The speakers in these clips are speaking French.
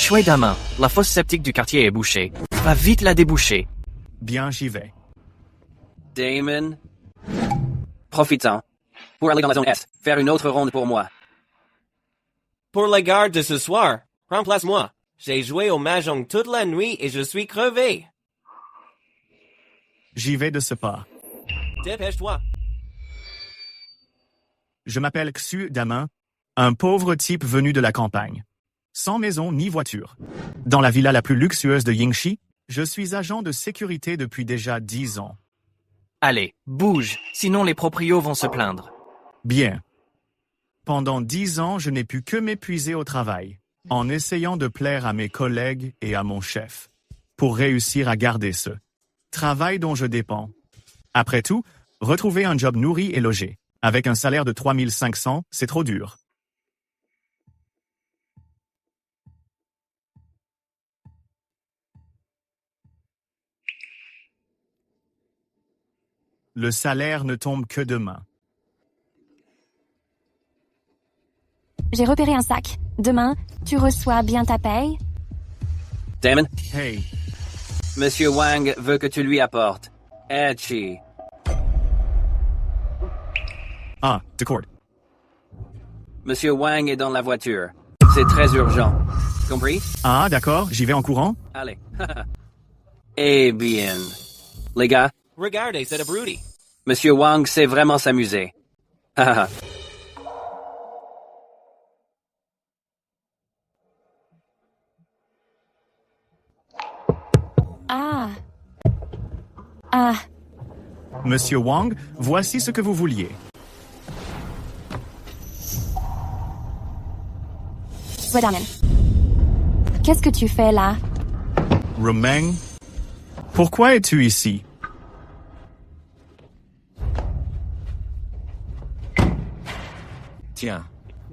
Shui Damin, la fosse septique du quartier est bouchée. Va vite la déboucher. Bien, j'y vais. Damon. Profitant. Pour aller dans la zone S, faire une autre ronde pour moi. Pour la garde de ce soir, remplace-moi. J'ai joué au Mahjong toute la nuit et je suis crevé. J'y vais de ce pas. Dépêche-toi. Je m'appelle Xu Damin, un pauvre type venu de la campagne. Sans maison ni voiture. Dans la villa la plus luxueuse de Yingxi, je suis agent de sécurité depuis déjà 10 ans. Allez, bouge, sinon les proprios vont se plaindre. Bien. Pendant 10 ans, je n'ai pu que m'épuiser au travail, en essayant de plaire à mes collègues et à mon chef, pour réussir à garder ce travail dont je dépends. Après tout, retrouver un job nourri et logé, avec un salaire de 3500, c'est trop dur. Le salaire ne tombe que demain. J'ai repéré un sac. Demain, tu reçois bien ta paye? Damon, Hey, Monsieur Wang veut que tu lui apportes. Etchi. ah, d'accord. Monsieur Wang est dans la voiture. C'est très urgent. Compris? Ah, d'accord, j'y vais en courant. Allez. Eh bien. Les gars, Regardez, c'est abruti. Monsieur Wang sait vraiment s'amuser. Haha. Ah. Ah. Monsieur Wang, voici ce que vous vouliez. Wadaman. Qu'est-ce que tu fais là? Romain, pourquoi es-tu ici? Tiens,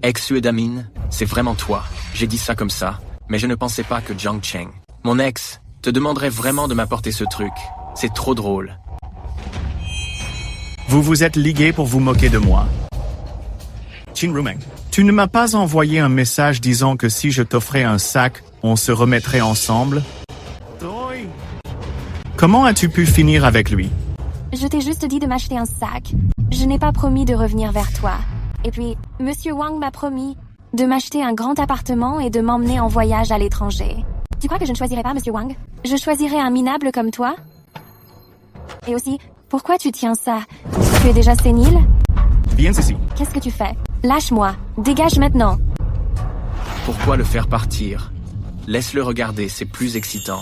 ex-Suédamine, c'est vraiment toi. J'ai dit ça comme ça, mais je ne pensais pas que Jiang Cheng, mon ex, te demanderait vraiment de m'apporter ce truc. C'est trop drôle. Vous vous êtes ligués pour vous moquer de moi. Qin Rumeng, tu ne m'as pas envoyé un message disant que si je t'offrais un sac, on se remettrait ensemble? Comment as-tu pu finir avec lui? Je t'ai juste dit de m'acheter un sac. Je n'ai pas promis de revenir vers toi. Et puis, Monsieur Wang m'a promis de m'acheter un grand appartement et de m'emmener en voyage à l'étranger. Tu crois que je ne choisirais pas Monsieur Wang? Je choisirais un minable comme toi? Et aussi, pourquoi tu tiens ça? Tu es déjà sénile? Viens ici. Qu'est-ce que tu fais? Lâche-moi. Dégage maintenant. Pourquoi le faire partir? Laisse-le regarder, c'est plus excitant.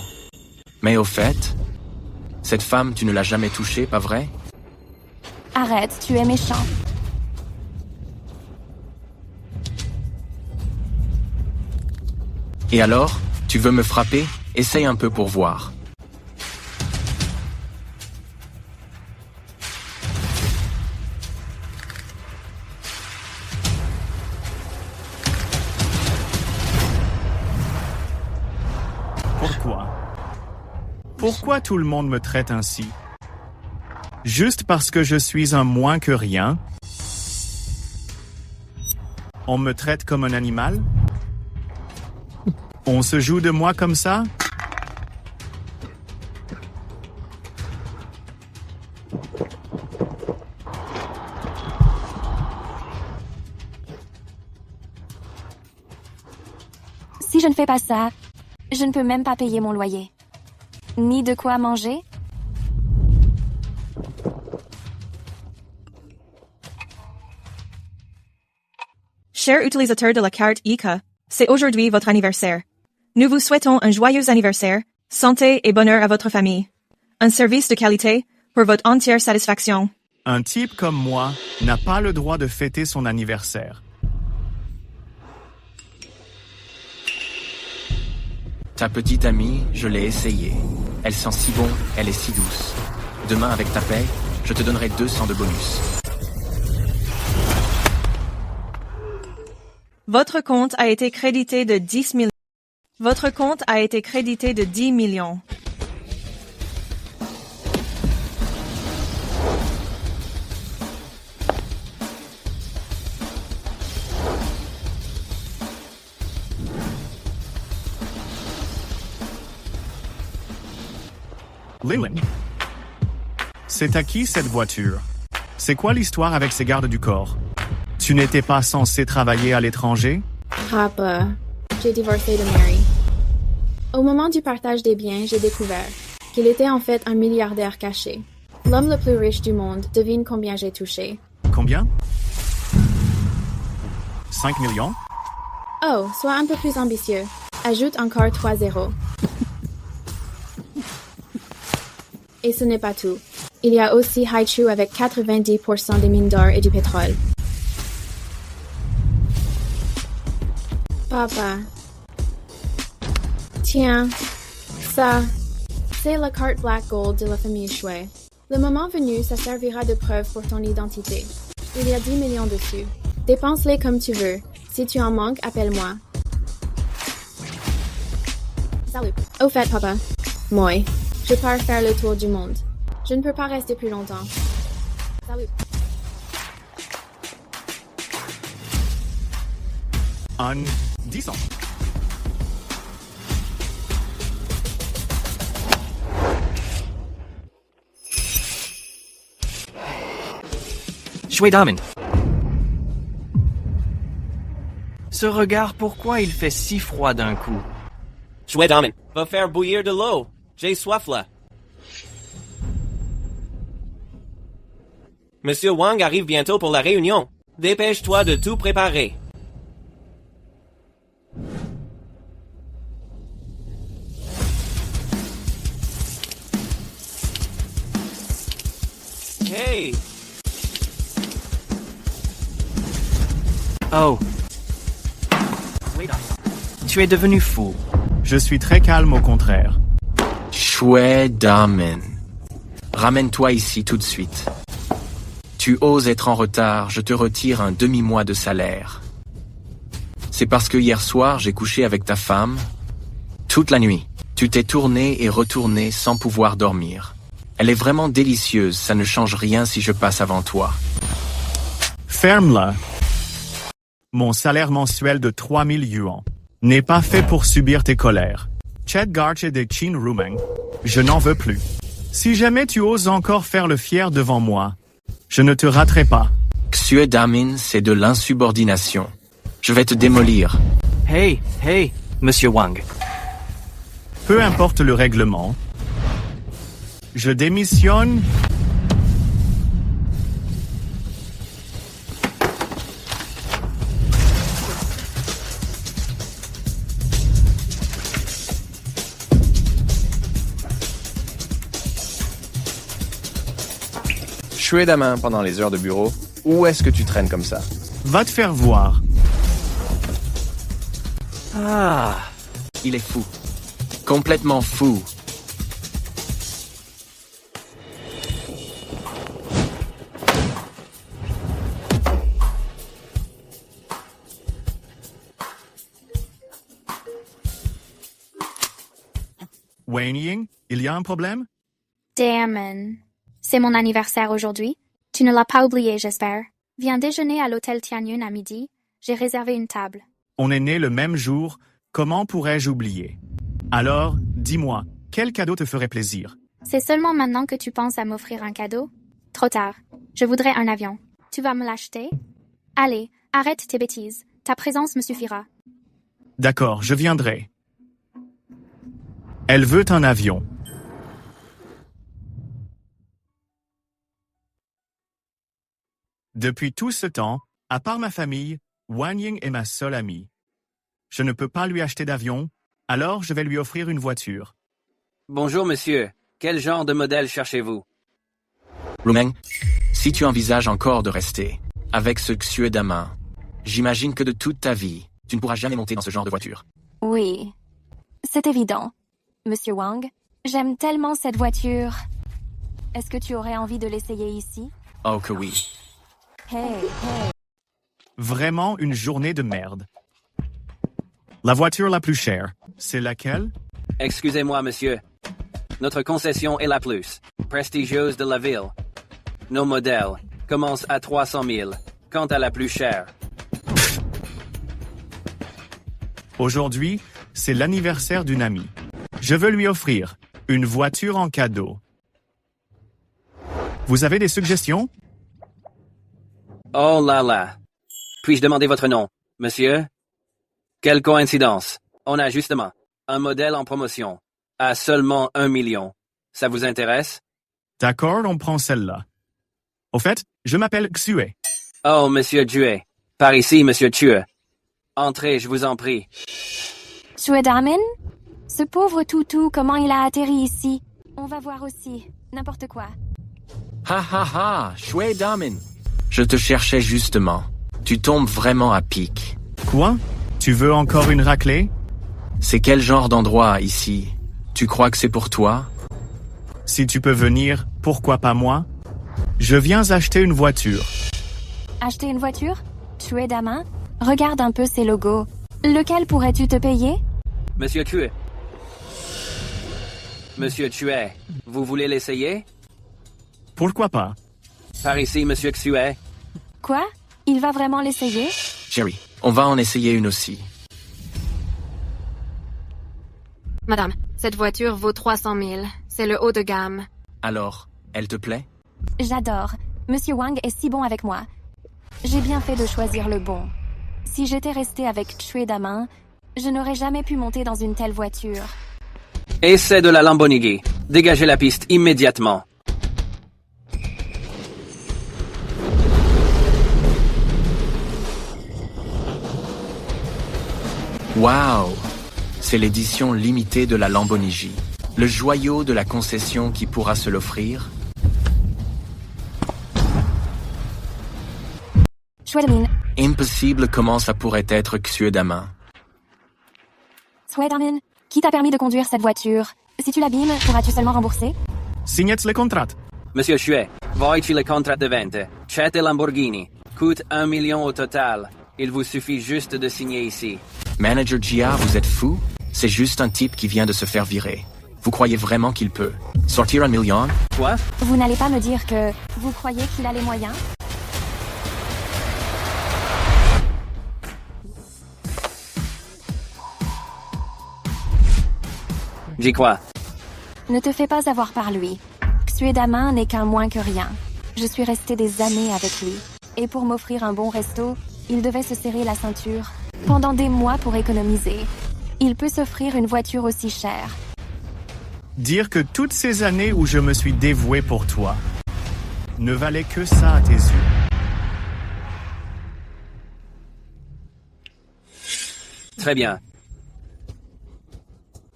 Mais au fait, cette femme, tu ne l'as jamais touchée, pas vrai? Arrête, tu es méchant. Et alors, tu veux me frapper? Essaye un peu pour voir. Pourquoi? Pourquoi tout le monde me traite ainsi? Juste parce que je suis un moins que rien? On me traite comme un animal? On se joue de moi comme ça? Si je ne fais pas ça, je ne peux même pas payer mon loyer. Ni de quoi manger. Chers utilisateurs de la carte ICA, c'est aujourd'hui votre anniversaire. Nous vous souhaitons un joyeux anniversaire, santé et bonheur à votre famille. Un service de qualité pour votre entière satisfaction. Un type comme moi n'a pas le droit de fêter son anniversaire. Ta petite amie, je l'ai essayée. Elle sent si bon, elle est si douce. Demain, avec ta paie, je te donnerai 200 de bonus. Votre compte a été crédité de 10 millions. Votre compte a été crédité de 10 millions. Lillian. C'est à qui cette voiture? C'est quoi l'histoire avec ces gardes du corps? Tu n'étais pas censé travailler à l'étranger? Papa, j'ai divorcé de Mary. Au moment du partage des biens, j'ai découvert qu'il était en fait un milliardaire caché. L'homme le plus riche du monde, devine combien j'ai touché. Combien? 5 millions? Oh, sois un peu plus ambitieux. Ajoute encore 3 zéros. Et ce n'est pas tout. Il y a aussi Haichu avec 90% des mines d'or et du pétrole. Papa. Tiens, ça, c'est la carte Black Gold de la famille Shui. Le moment venu, ça servira de preuve pour ton identité. Il y a 10 millions dessus. Dépense-les comme tu veux. Si tu en manques, appelle-moi. Salut. Au fait, papa. Moi, je pars faire le tour du monde. Je ne peux pas rester plus longtemps. Salut. En 10 ans. Shui Damin. Ce regard, pourquoi il fait si froid d'un coup? Shui Damin, va faire bouillir de l'eau. J'ai soif là. Monsieur Wang arrive bientôt pour la réunion. Dépêche-toi de tout préparer. Hey! Oh. Tu es devenu fou. Je suis très calme au contraire. Shui Damin. Ramène-toi ici tout de suite. Tu oses être en retard, je te retire un demi-mois de salaire. C'est parce que hier soir, j'ai couché avec ta femme. Toute la nuit, tu t'es tourné et retourné sans pouvoir dormir. Elle est vraiment délicieuse, ça ne change rien si je passe avant toi. Ferme-la. Mon salaire mensuel de 3000 yuans n'est pas fait pour subir tes colères. Chet Garche de Chin Rumeng, je n'en veux plus. Si jamais tu oses encore faire le fier devant moi, je ne te raterai pas. Shui Damin, c'est de l'insubordination. Je vais te démolir. Hey, Monsieur Wang. Peu importe le règlement, je démissionne. Shui Damin pendant les heures de bureau. Où est-ce que tu traînes comme ça? Va te faire voir. Ah. Il est fou. Complètement fou. Wang Ying, il y a un problème? Damon. C'est mon anniversaire aujourd'hui. Tu ne l'as pas oublié, j'espère. Viens déjeuner à l'hôtel Tianyun à midi. J'ai réservé une table. On est nés le même jour, comment pourrais-je oublier? Alors, dis-moi, quel cadeau te ferait plaisir? C'est seulement maintenant que tu penses à m'offrir un cadeau? Trop tard. Je voudrais un avion. Tu vas me l'acheter? Allez, arrête tes bêtises. Ta présence me suffira. D'accord, je viendrai. Elle veut un avion. Depuis tout ce temps, à part ma famille, Wang Ying est ma seule amie. Je ne peux pas lui acheter d'avion, alors je vais lui offrir une voiture. Bonjour, monsieur. Quel genre de modèle cherchez-vous? Rumeng, si tu envisages encore de rester avec ce Shui Damin, j'imagine que de toute ta vie, tu ne pourras jamais monter dans ce genre de voiture. Oui. C'est évident. Monsieur Wang, j'aime tellement cette voiture. Est-ce que tu aurais envie de l'essayer ici? Oh que oui. Hey. Vraiment une journée de merde. La voiture la plus chère, c'est laquelle? Excusez-moi, monsieur. Notre concession est la plus prestigieuse de la ville. Nos modèles commencent à 300 000, quant à la plus chère. Aujourd'hui, c'est l'anniversaire d'une amie. Je veux lui offrir Une voiture en cadeau. Vous avez des suggestions? Oh là là. Puis-je demander votre nom, monsieur? Quelle coïncidence. On a justement un modèle en promotion à seulement 1 million. Ça vous intéresse? D'accord, on prend celle-là. Au fait, je m'appelle Xue. Oh, monsieur Due. Par ici, monsieur Tue. Entrez, je vous en prie. Xue Damen? Ce pauvre toutou, comment il a atterri ici? On va voir aussi. N'importe quoi. Ha ha ha, Xue Damen. Je te cherchais justement. Tu tombes vraiment à pic. Quoi? Tu veux encore une raclée? C'est quel genre d'endroit ici? Tu crois que c'est pour toi? Si tu peux venir, pourquoi pas moi? Je viens acheter une voiture. Acheter une voiture? Xue Damen? Regarde un peu ces logos. Lequel pourrais-tu te payer? Monsieur Tue. Monsieur Tue, vous voulez l'essayer? Pourquoi pas? Par ici, monsieur Xue. Quoi? Il va vraiment l'essayer? Jerry, on va en essayer une aussi. Madame, cette voiture vaut 300 000. C'est le haut de gamme. Alors, elle te plaît? J'adore. Monsieur Wang est si bon avec moi. J'ai bien fait de choisir le bon. Si j'étais restée avec Xue Damen, je n'aurais jamais pu monter dans une telle voiture. Essai de la Lamborghini. Dégagez la piste immédiatement. Waouh! C'est l'édition limitée de la Lamborghini. Le joyau de la concession qui pourra se l'offrir. Xue Damen. Impossible comment ça pourrait être Xue Damen. Xue Damen, qui t'a permis de conduire cette voiture? Si tu l'abîmes, pourras-tu seulement rembourser? Signez le contrat. Monsieur Xue, voici le contrat de vente. Cette Lamborghini coûte 1 million au total. Il vous suffit juste de signer ici. Manager Jia, vous êtes fou? C'est juste un type qui vient de se faire virer. Vous croyez vraiment qu'il peut sortir 1 million? Quoi? Vous n'allez pas me dire que vous croyez qu'il a les moyens? J'y crois. Ne te fais pas avoir par lui. Xue Damen n'est qu'un moins que rien. Je suis restée des années avec lui. Et pour m'offrir un bon resto, il devait se serrer la ceinture pendant des mois pour économiser. Il peut s'offrir une voiture aussi chère. Dire que toutes ces années où je me suis dévoué pour toi ne valaient que ça à tes yeux. Très bien.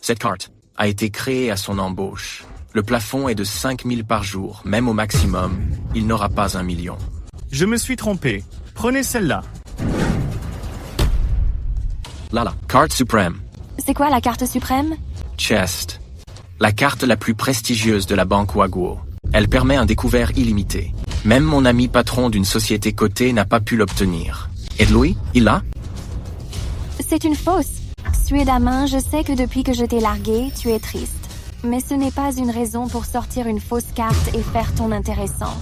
Cette carte a été créée à son embauche. Le plafond est de 5 000 par jour. Même au maximum, il n'aura pas 1 million. Je me suis trompé. Prenez celle-là. Là, carte suprême. C'est quoi la carte suprême? Chest. La carte la plus prestigieuse de la banque Waguo. Elle permet un découvert illimité. Même mon ami patron d'une société cotée n'a pas pu l'obtenir. Et Louis, il l'a? C'est une fausse. Xue Damen, je sais que depuis que je t'ai largué, tu es triste. Mais ce n'est pas une raison pour sortir une fausse carte et faire ton intéressant.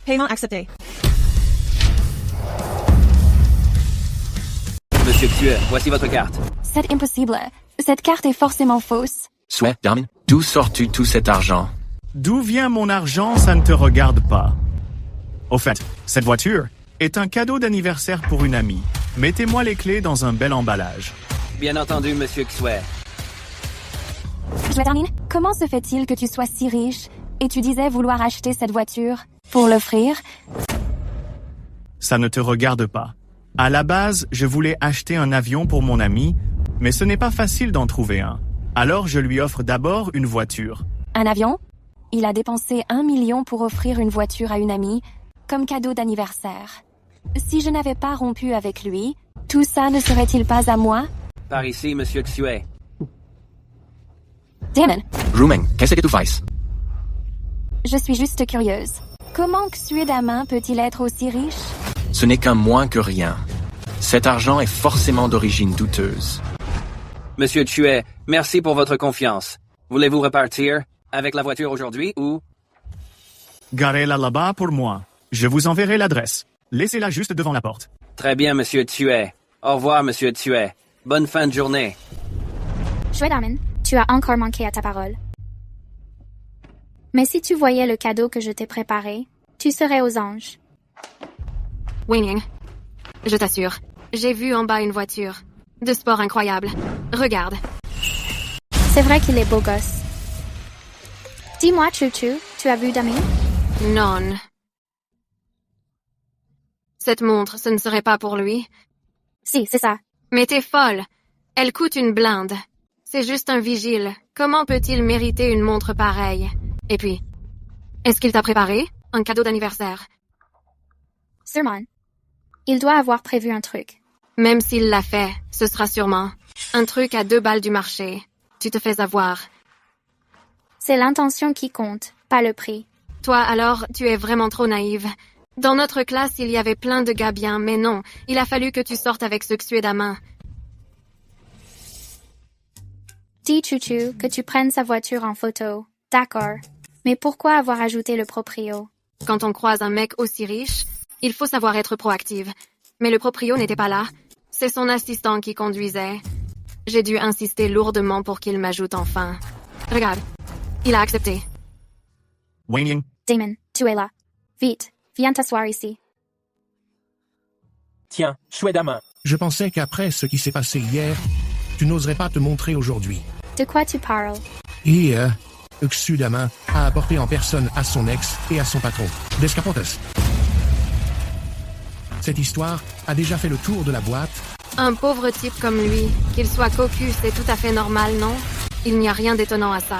Paiement accepté. Monsieur Xue, voici votre carte. C'est impossible. Cette carte est forcément fausse. Xue Damen, d'où sors-tu tout cet argent? D'où vient mon argent, ça ne te regarde pas. Au fait, cette voiture est un cadeau d'anniversaire pour une amie. Mettez-moi les clés dans un bel emballage. Bien entendu, monsieur Xue. Xue Damen, comment se fait-il que tu sois si riche et tu disais vouloir acheter cette voiture pour l'offrir? Ça ne te regarde pas. À la base, je voulais acheter un avion pour mon ami, mais ce n'est pas facile d'en trouver un. Alors je lui offre d'abord une voiture. Un avion? Il a dépensé 1 million pour offrir une voiture à une amie, comme cadeau d'anniversaire. Si je n'avais pas rompu avec lui, tout ça ne serait-il pas à moi? Par ici, monsieur Xue. Damon, Rumeng, qu'est-ce que tu fais? je suis juste curieuse. Comment Xue Damen peut-il être aussi riche? Ce n'est qu'un moins que rien. Cet argent est forcément d'origine douteuse. Monsieur Xue, merci pour votre confiance. Voulez-vous repartir avec la voiture aujourd'hui ou... Garez-la là-bas pour moi. Je vous enverrai l'adresse. Laissez-la juste devant la porte. Très bien, monsieur Tuet. Au revoir, monsieur Tuet. Bonne fin de journée. Chouette Damen, tu as encore manqué à ta parole. Mais si tu voyais le cadeau que je t'ai préparé, tu serais aux anges. Wing, je t'assure, j'ai vu en bas une voiture. De sport incroyable. Regarde. C'est vrai qu'il est beau gosse. Dis-moi, Chouchou, tu as vu Dami? Non. Cette montre, ce ne serait pas pour lui. Si, c'est ça. Mais t'es folle. Elle coûte une blinde. C'est juste un vigile. Comment peut-il mériter une montre pareille? Et puis, est-ce qu'il t'a préparé un cadeau d'anniversaire? Sûrement. Il doit avoir prévu un truc. Même s'il l'a fait, ce sera sûrement un truc à 2 balles du marché. Tu te fais avoir. C'est l'intention qui compte, pas le prix. Toi, alors, tu es vraiment trop naïve. Dans notre classe, il y avait plein de gars bien, mais non, il a fallu que tu sortes avec ce Xuedamin. Dis Chouchou que tu prennes sa voiture en photo. D'accord. Mais pourquoi avoir ajouté le proprio? Quand on croise un mec aussi riche, il faut savoir être proactive. Mais le proprio n'était pas là. C'est son assistant qui conduisait. J'ai dû insister lourdement pour qu'il m'ajoute enfin. Regarde, il a accepté. Wang. Damon, tu es là. Vite, viens t'asseoir ici. Tiens, Xuedamin. Je pensais qu'après ce qui s'est passé hier, tu n'oserais pas te montrer aujourd'hui. De quoi tu parles? Et, Xuedamin a apporté en personne à son ex et à son patron, Descapontes. Cette histoire a déjà fait le tour de la boîte. Un pauvre type comme lui, qu'il soit cocu, c'est tout à fait normal, non? Il n'y a rien d'étonnant à ça.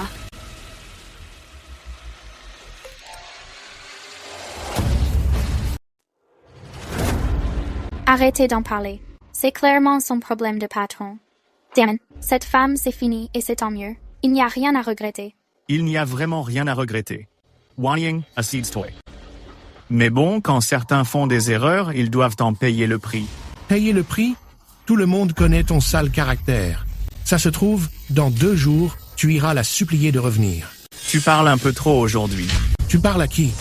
Arrêtez d'en parler. C'est clairement son problème de patron. Damon, cette femme, c'est fini et c'est tant mieux. Il n'y a rien à regretter. Il n'y a vraiment rien à regretter. Wang Ying, assiste-toi. Mais bon, quand certains font des erreurs, ils doivent en payer le prix. Payer le prix? Tout le monde connaît ton sale caractère. Ça se trouve, dans 2 jours, tu iras la supplier de revenir. Tu parles un peu trop aujourd'hui. Tu parles à qui?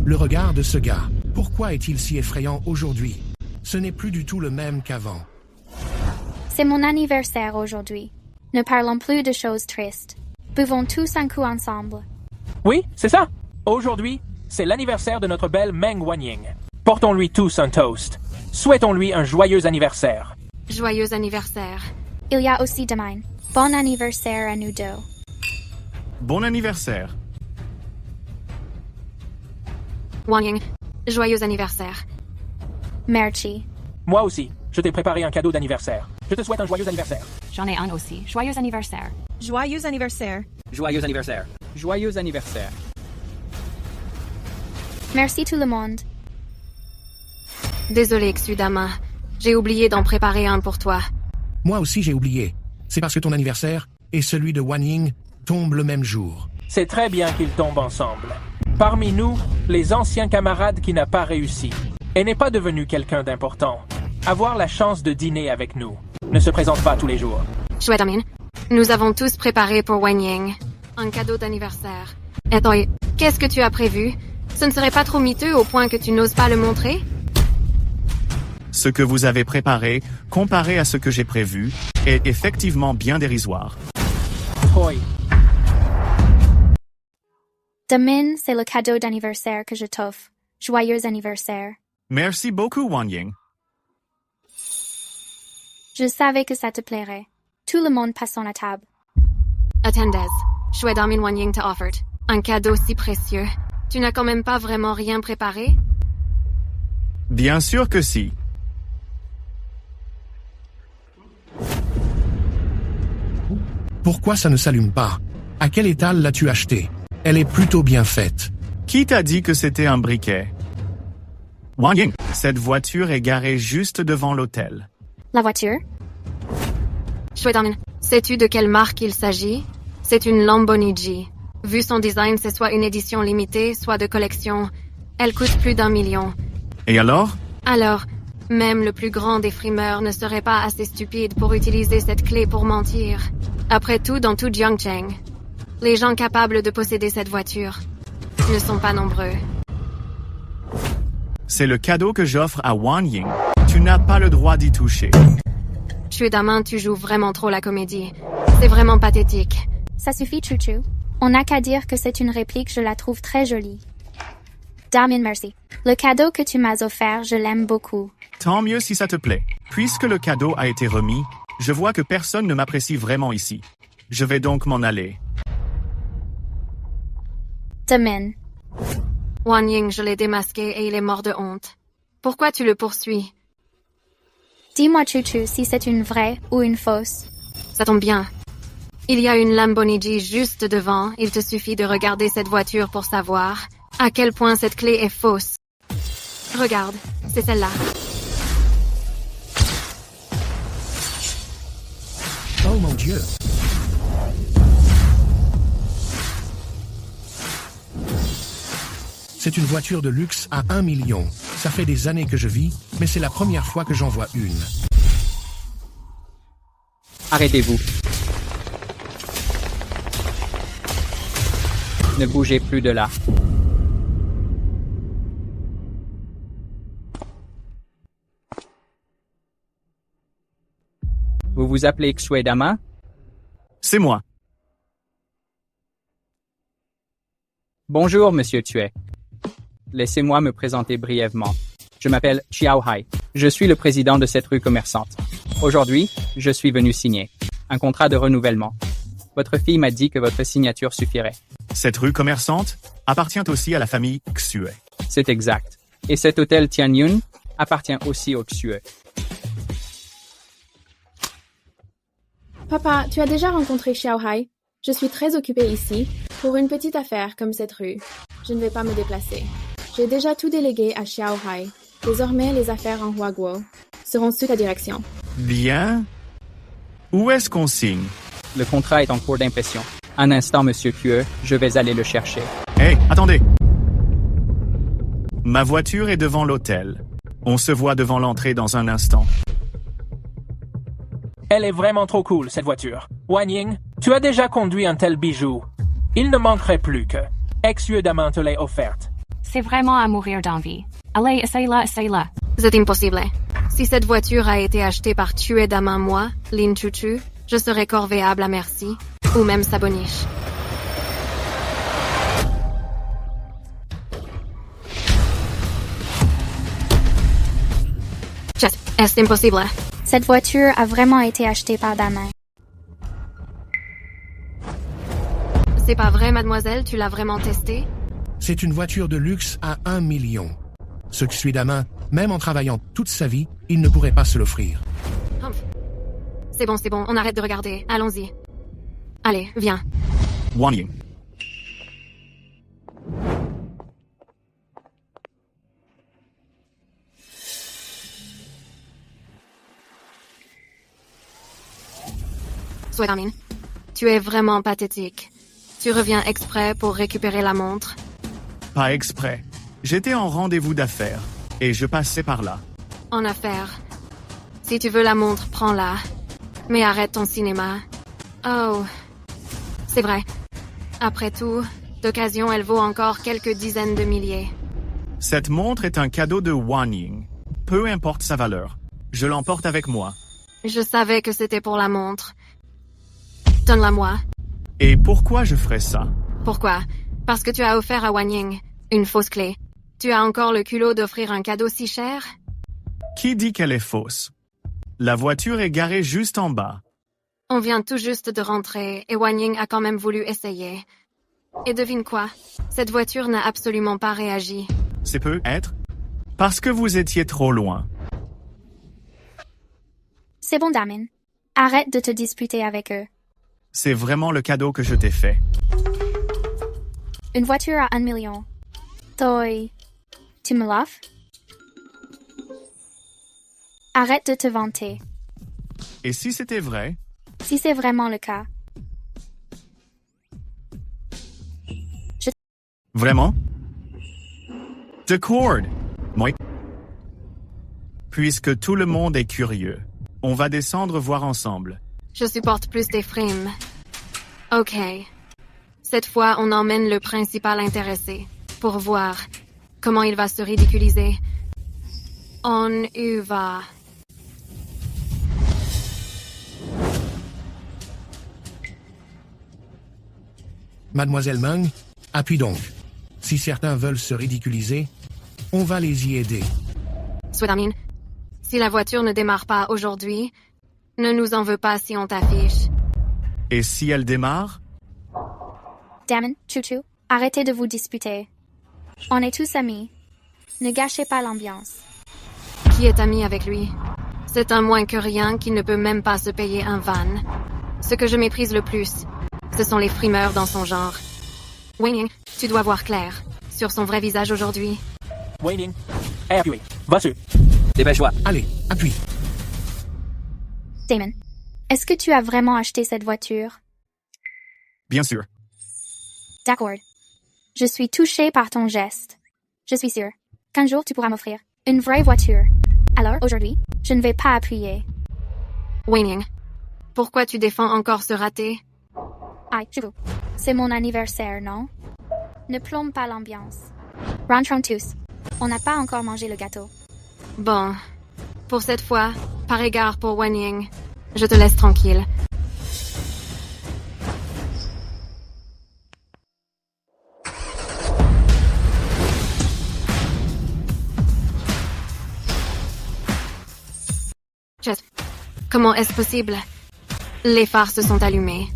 Le regard de ce gars. Pourquoi est-il si effrayant aujourd'hui? Ce n'est plus du tout le même qu'avant. C'est mon anniversaire aujourd'hui. Ne parlons plus de choses tristes. Buvons tous un coup ensemble. Oui, c'est ça. Aujourd'hui, c'est l'anniversaire de notre belle Meng Wanning. Portons-lui tous un toast. Souhaitons-lui un joyeux anniversaire. Joyeux anniversaire. Il y a aussi demain. Bon anniversaire à nous deux. Bon anniversaire. Wang, joyeux anniversaire. Merci. Moi aussi, je t'ai préparé un cadeau d'anniversaire. Je te souhaite un joyeux anniversaire. J'en ai un aussi. Joyeux anniversaire. Joyeux anniversaire. Joyeux anniversaire. Joyeux anniversaire. Merci tout le monde. Désolé, Xuedamin. J'ai oublié d'en préparer un pour toi. Moi aussi j'ai oublié. C'est parce que ton anniversaire et celui de Wang Ying tombent le même jour. C'est très bien qu'ils tombent ensemble. Parmi nous, les anciens camarades qui n'a pas réussi et n'est pas devenu quelqu'un d'important. Avoir la chance de dîner avec nous ne se présente pas tous les jours. Chouette Amin, nous avons tous préparé pour Wang Ying un cadeau d'anniversaire. Et toi, qu'est-ce que tu as prévu? Ce ne serait pas trop miteux au point que tu n'oses pas le montrer? Ce que vous avez préparé, comparé à ce que j'ai prévu, est effectivement bien dérisoire. Oi. Demain, c'est le cadeau d'anniversaire que je t'offre. Joyeux anniversaire. Merci beaucoup, Wang Ying. Je savais que ça te plairait. Tout le monde passe à la table. Attendez, Chouette Amin Wang Ying t'a offert un cadeau si précieux. Tu n'as quand même pas vraiment rien préparé? Bien sûr que si. Pourquoi ça ne s'allume pas? À quel étal l'as-tu acheté? Elle est plutôt bien faite. Qui t'a dit que c'était un briquet? Wang Ying, cette voiture est garée juste devant l'hôtel. La voiture? Chouette Amin, sais-tu de quelle marque il s'agit? C'est une Lamborghini. Vu son design, c'est soit une édition limitée, soit de collection. Elle coûte plus d'1 million. Et alors? Alors, même le plus grand des frimeurs ne serait pas assez stupide pour utiliser cette clé pour mentir. Après tout, dans tout Jiangcheng, les gens capables de posséder cette voiture ne sont pas nombreux. C'est le cadeau que j'offre à Wan Ying. Tu n'as pas le droit d'y toucher. Tu es Damin, tu joues vraiment trop la comédie. C'est vraiment pathétique. Ça suffit, Chouchou. On n'a qu'à dire que c'est une réplique, je la trouve très jolie. Damin, merci. Le cadeau que tu m'as offert, je l'aime beaucoup. Tant mieux si ça te plaît. Puisque le cadeau a été remis, je vois que personne ne m'apprécie vraiment ici. Je vais donc m'en aller. Damin. Wan Ying, je l'ai démasqué et il est mort de honte. Pourquoi tu le poursuis? Dis-moi, Chouchou, si c'est une vraie ou une fausse. Ça tombe bien. Il y a une Lamborghini juste devant. Il te suffit de regarder cette voiture pour savoir à quel point cette clé est fausse. Regarde, c'est celle-là. Oh mon Dieu! C'est une voiture de luxe à 1 million. Ça fait des années que je vis, mais c'est la première fois que j'en vois une. Arrêtez-vous. Ne bougez plus de là. Vous vous appelez Xue Dama? C'est moi. Bonjour, Monsieur Tue. Laissez-moi me présenter brièvement. Je m'appelle Xiao Hai. Je suis le président de cette rue commerçante. Aujourd'hui, je suis venu signer un contrat de renouvellement. Votre fille m'a dit que votre signature suffirait. Cette rue commerçante appartient aussi à la famille Xue. C'est exact. Et cet hôtel Tianyun appartient aussi au Xue. Papa, tu as déjà rencontré Xiao Hai? Je suis très occupée ici, pour une petite affaire comme cette rue. Je ne vais pas me déplacer. J'ai déjà tout délégué à Xiao Hai. Désormais, les affaires en Huaguo seront sous ta direction. Bien. Où est-ce qu'on signe? Le contrat est en cours d'impression. Un instant, Monsieur Kue, je vais aller le chercher. Hey, attendez! Ma voiture est devant l'hôtel. On se voit devant l'entrée dans un instant. Elle est vraiment trop cool, cette voiture. Wan Ying, tu as déjà conduit un tel bijou. Il ne manquerait plus que Xue Dama te l'ait offerte. C'est vraiment à mourir d'envie. Allez, essaye-la, essaye-la. C'est impossible. Si cette voiture a été achetée par Xue Dama, moi, Lin Chuchu, je serais corvéable à merci, ou même Saboniche. C'est impossible. Cette voiture a vraiment été achetée par Damin. C'est pas vrai, mademoiselle, tu l'as vraiment testée? C'est une voiture de luxe à 1 million. Ce Xue Dama, même en travaillant toute sa vie, il ne pourrait pas se l'offrir. C'est bon, on arrête de regarder. Allons-y. Allez, viens. Wan Ying. Swedamin, tu es vraiment pathétique. Tu reviens exprès pour récupérer la montre? Pas exprès. J'étais en rendez-vous d'affaires, et je passais par là. En affaires. Si tu veux la montre, prends-la. Mais arrête ton cinéma. Oh. C'est vrai. Après tout, d'occasion, elle vaut encore quelques dizaines de milliers. Cette montre est un cadeau de Wan Ying. Peu importe sa valeur. Je l'emporte avec moi. Je savais que c'était pour la montre. Donne-la-moi. Et pourquoi je ferais ça? Pourquoi? Parce que tu as offert à Wan Ying une fausse clé. Tu as encore le culot d'offrir un cadeau si cher? Qui dit qu'elle est fausse? La voiture est garée juste en bas. On vient tout juste de rentrer et Wan Ying a quand même voulu essayer. Et devine quoi? Cette voiture n'a absolument pas réagi. C'est peut-être parce que vous étiez trop loin. C'est bon, Damin. Arrête de te disputer avec eux. C'est vraiment le cadeau que je t'ai fait. Une voiture à 1 million. Toi, tu me l'offres? Arrête de te vanter. Et si c'était vrai? Si c'est vraiment le cas. Vraiment? D'accord. Moi. Puisque tout le monde est curieux, on va descendre voir ensemble. Je supporte plus tes frimes. Ok. Cette fois, on emmène le principal intéressé pour voir comment il va se ridiculiser On y va. Mademoiselle Meng, appuie donc. Si certains veulent se ridiculiser, on va les y aider. Swedamin, si la voiture ne démarre pas aujourd'hui, ne nous en veux pas si on t'affiche. Et si elle démarre? Damon, Chouchou, arrêtez de vous disputer. On est tous amis. Ne gâchez pas l'ambiance. Qui est ami avec lui? C'est un moins que rien qui ne peut même pas se payer un van. Ce que je méprise le plus, ce sont les frimeurs dans son genre. Wayne, tu dois voir clair sur son vrai visage aujourd'hui. Waiting. Appuie. Va-tu. Dépêche-toi. Allez, appuie. Damon, est-ce que tu as vraiment acheté cette voiture? Bien sûr. D'accord. Je suis touchée par ton geste. Je suis sûre qu'un jour tu pourras m'offrir une vraie voiture. Alors, aujourd'hui, je ne vais pas appuyer. Wayne, pourquoi tu défends encore ce raté? Aïe, je vous. C'est mon anniversaire, non? Ne plombe pas l'ambiance. Rentrons tous. On n'a pas encore mangé le gâteau. Bon. Pour cette fois, par égard pour Wen Ying, je te laisse tranquille. Jess, comment est-ce possible? Les phares se sont allumés.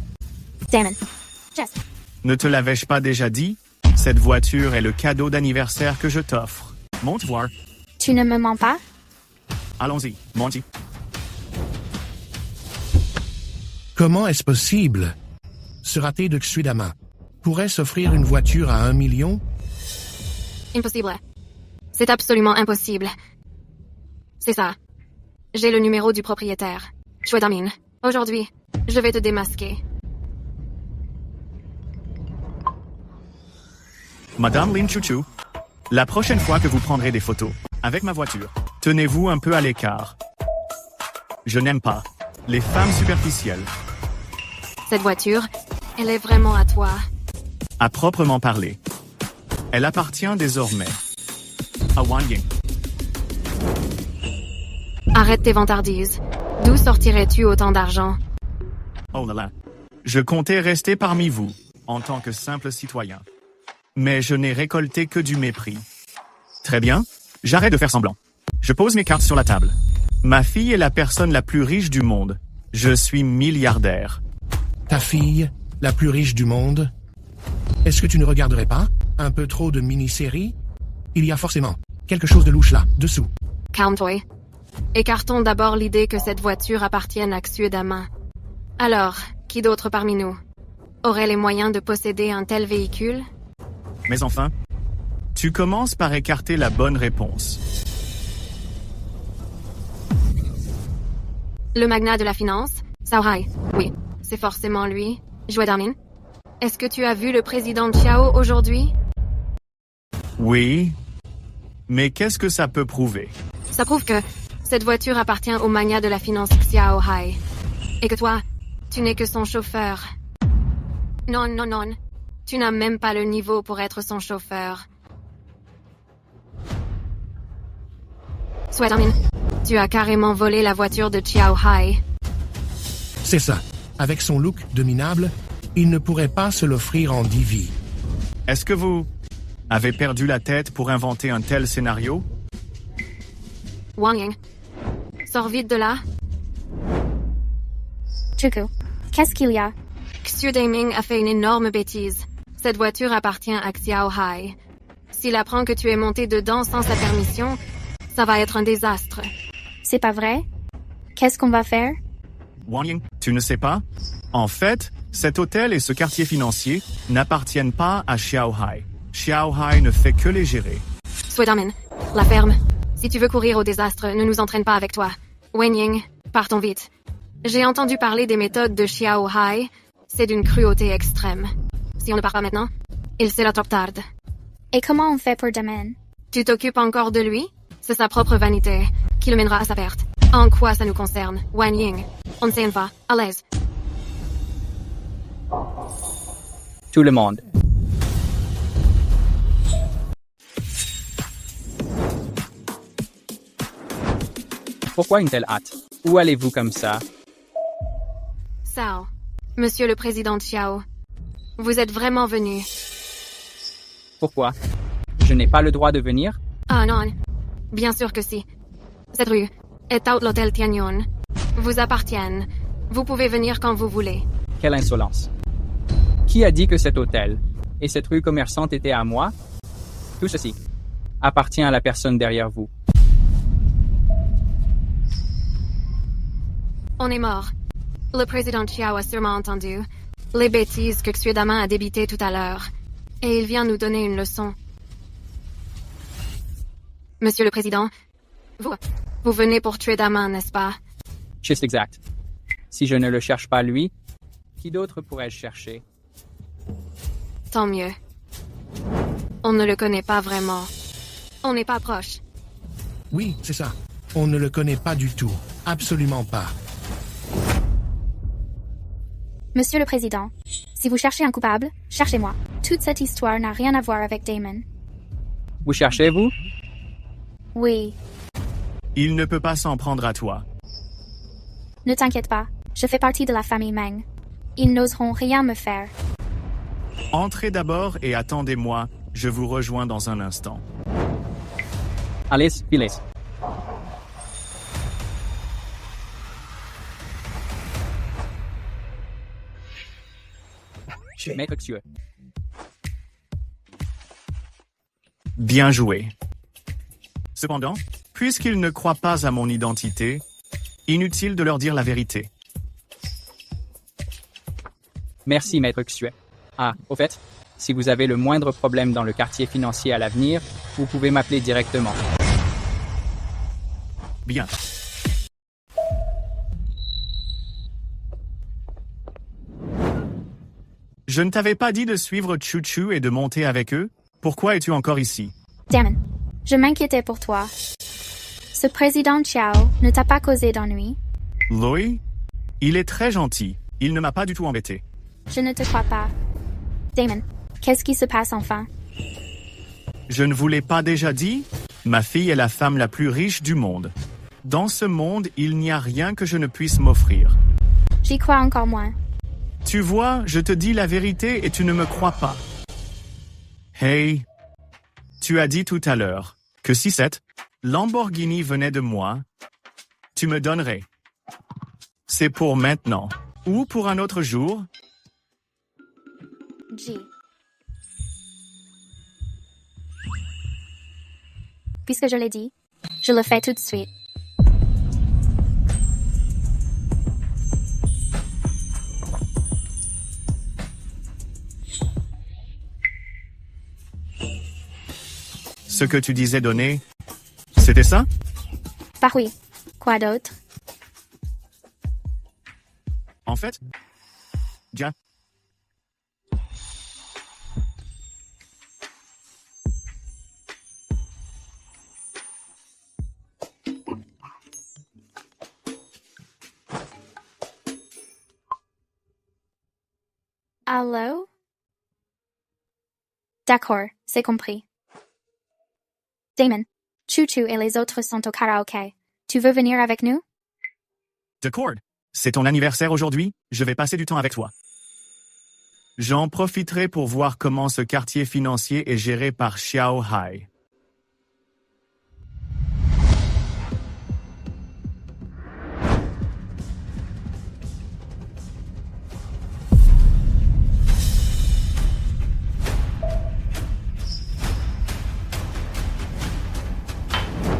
Damon. Jess. Ne te l'avais-je pas déjà dit? Cette voiture est le cadeau d'anniversaire que je t'offre. Monte voir. Tu ne me mens pas? Allons-y, Monty. Comment est-ce possible? Ce raté de Xuedama pourrait s'offrir une voiture à 1 million? Impossible. C'est absolument impossible. C'est ça. J'ai le numéro du propriétaire. Xuedamin. Aujourd'hui, je vais te démasquer. Madame Lin Chouchou, la prochaine fois que vous prendrez des photos avec ma voiture, tenez-vous un peu à l'écart. Je n'aime pas les femmes superficielles. Cette voiture, elle est vraiment à toi. À proprement parler. Elle appartient désormais à Wan Ying. Arrête tes vantardises. D'où sortirais-tu autant d'argent? Oh là là. Je comptais rester parmi vous, en tant que simple citoyen. Mais je n'ai récolté que du mépris. Très bien, j'arrête de faire semblant. Je pose mes cartes sur la table. Ma fille est la personne la plus riche du monde. Je suis milliardaire. Ta fille, la plus riche du monde? Est-ce que tu ne regarderais pas un peu trop de mini-séries? Il y a forcément quelque chose de louche là, dessous. Calme-toi. Écartons d'abord l'idée que cette voiture appartienne à Xuedama. Alors, qui d'autre parmi nous aurait les moyens de posséder un tel véhicule? Mais enfin, tu commences par écarter la bonne réponse. Le magnat de la finance, Cao Hai. Oui, c'est forcément lui. Xuedamin. Est-ce que tu as vu le président Chiao aujourd'hui? Oui. Mais qu'est-ce que ça peut prouver? Ça prouve que cette voiture appartient au magnat de la finance Xiao Hai. Et que toi, tu n'es que son chauffeur. Non, non, non. Tu n'as même pas le niveau pour être son chauffeur. Xuedamin, tu as carrément volé la voiture de Xiao Hai. C'est ça. Avec son look de minable, il ne pourrait pas se l'offrir en divi. Est-ce que vous avez perdu la tête pour inventer un tel scénario? Wang Ying, sors vite de là. Chuku, qu'est-ce qu'il y a? Xu Daiming a fait une énorme bêtise. Cette voiture appartient à Xiao Hai. S'il apprend que tu es monté dedans sans sa permission, ça va être un désastre. C'est pas vrai? Qu'est-ce qu'on va faire? Wang Ying, tu ne sais pas? En fait, cet hôtel et ce quartier financier n'appartiennent pas à Xiao Hai. Xiao Hai ne fait que les gérer. Xuedamin, la ferme. Si tu veux courir au désastre, ne nous entraîne pas avec toi. Wen Ying, partons vite. J'ai entendu parler des méthodes de Xiao Hai. C'est d'une cruauté extrême. Si on ne part pas maintenant, il sera trop tard. Et comment on fait pour demain? Tu t'occupes encore de lui? C'est sa propre vanité qui le mènera à sa perte. En quoi ça nous concerne, Wan Ying? On s'en va, à l'aise. Tout le monde. Pourquoi une telle hâte? Où allez-vous comme ça? Sao. Monsieur le Président Chiao. Vous êtes vraiment venu. Pourquoi? Je n'ai pas le droit de venir? Ah non. Bien sûr que si. Cette rue est à l'hôtel Tianyun. Vous appartiennent. Vous pouvez venir quand vous voulez. Quelle insolence. Qui a dit que cet hôtel et cette rue commerçante étaient à moi? Tout ceci appartient à la personne derrière vous. On est mort. Le président Chiao a sûrement entendu les bêtises que Xuedaman a débitées tout à l'heure. Et il vient nous donner une leçon. Monsieur le Président, vous venez pour tuer Daman, n'est-ce pas? C'est exact. Si je ne le cherche pas lui, qui d'autre pourrais-je chercher? Tant mieux. On ne le connaît pas vraiment. On n'est pas proche. Oui, c'est ça. On ne le connaît pas du tout. Absolument pas. Monsieur le Président, si vous cherchez un coupable, cherchez-moi. Toute cette histoire n'a rien à voir avec Damon. Vous cherchez, vous? Oui. Il ne peut pas s'en prendre à toi. Ne t'inquiète pas, je fais partie de la famille Meng. Ils n'oseront rien me faire. Entrez d'abord et attendez-moi, je vous rejoins dans un instant. Alice, Phyllis. Maître Xue. Bien joué. Cependant, puisqu'ils ne croient pas à mon identité, inutile de leur dire la vérité. Merci, Maître Xue. Ah, au fait, si vous avez le moindre problème dans le quartier financier à l'avenir, vous pouvez m'appeler directement. Bien. Je ne t'avais pas dit de suivre Chu-Chu et de monter avec eux? Pourquoi es-tu encore ici? Damon, je m'inquiétais pour toi. Ce président Chiao ne t'a pas causé d'ennui? Loi? Il est très gentil. Il ne m'a pas du tout embêté. Je ne te crois pas. Damon, qu'est-ce qui se passe enfin? Je ne vous l'ai pas déjà dit? Ma fille est la femme la plus riche du monde. Dans ce monde, il n'y a rien que je ne puisse m'offrir. J'y crois encore moins. Tu vois, je te dis la vérité et tu ne me crois pas. Hey, tu as dit tout à l'heure que si cette Lamborghini venait de moi, tu me donnerais. C'est pour maintenant ou pour un autre jour? G. Puisque je l'ai dit, je le fais tout de suite. Ce que tu disais donner, c'était ça? Bah oui. Quoi d'autre? En fait, ja. Allô? D'accord, c'est compris. Damon, Chu-Chu et les autres sont au karaoké. Tu veux venir avec nous? D'accord. C'est ton anniversaire aujourd'hui, je vais passer du temps avec toi. J'en profiterai pour voir comment ce quartier financier est géré par Xiao Hai.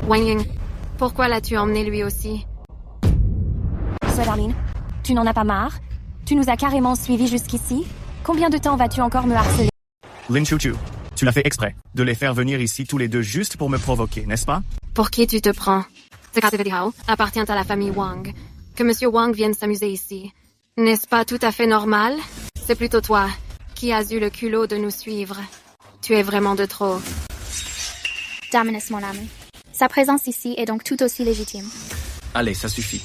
Wang Ying, pourquoi l'as-tu emmené lui aussi? Darlene, tu n'en as pas marre? Tu nous as carrément suivis jusqu'ici? Combien de temps vas-tu encore me harceler? Lin Chu-Chu, tu l'as fait exprès de les faire venir ici tous les deux juste pour me provoquer, n'est-ce pas? Pour qui tu te prends? Ce quartier appartient à la famille Wang. Que Monsieur Wang vienne s'amuser ici. N'est-ce pas tout à fait normal? C'est plutôt toi qui as eu le culot de nous suivre. Tu es vraiment de trop. Damon est mon ami. Sa présence ici est donc tout aussi légitime. Allez, ça suffit.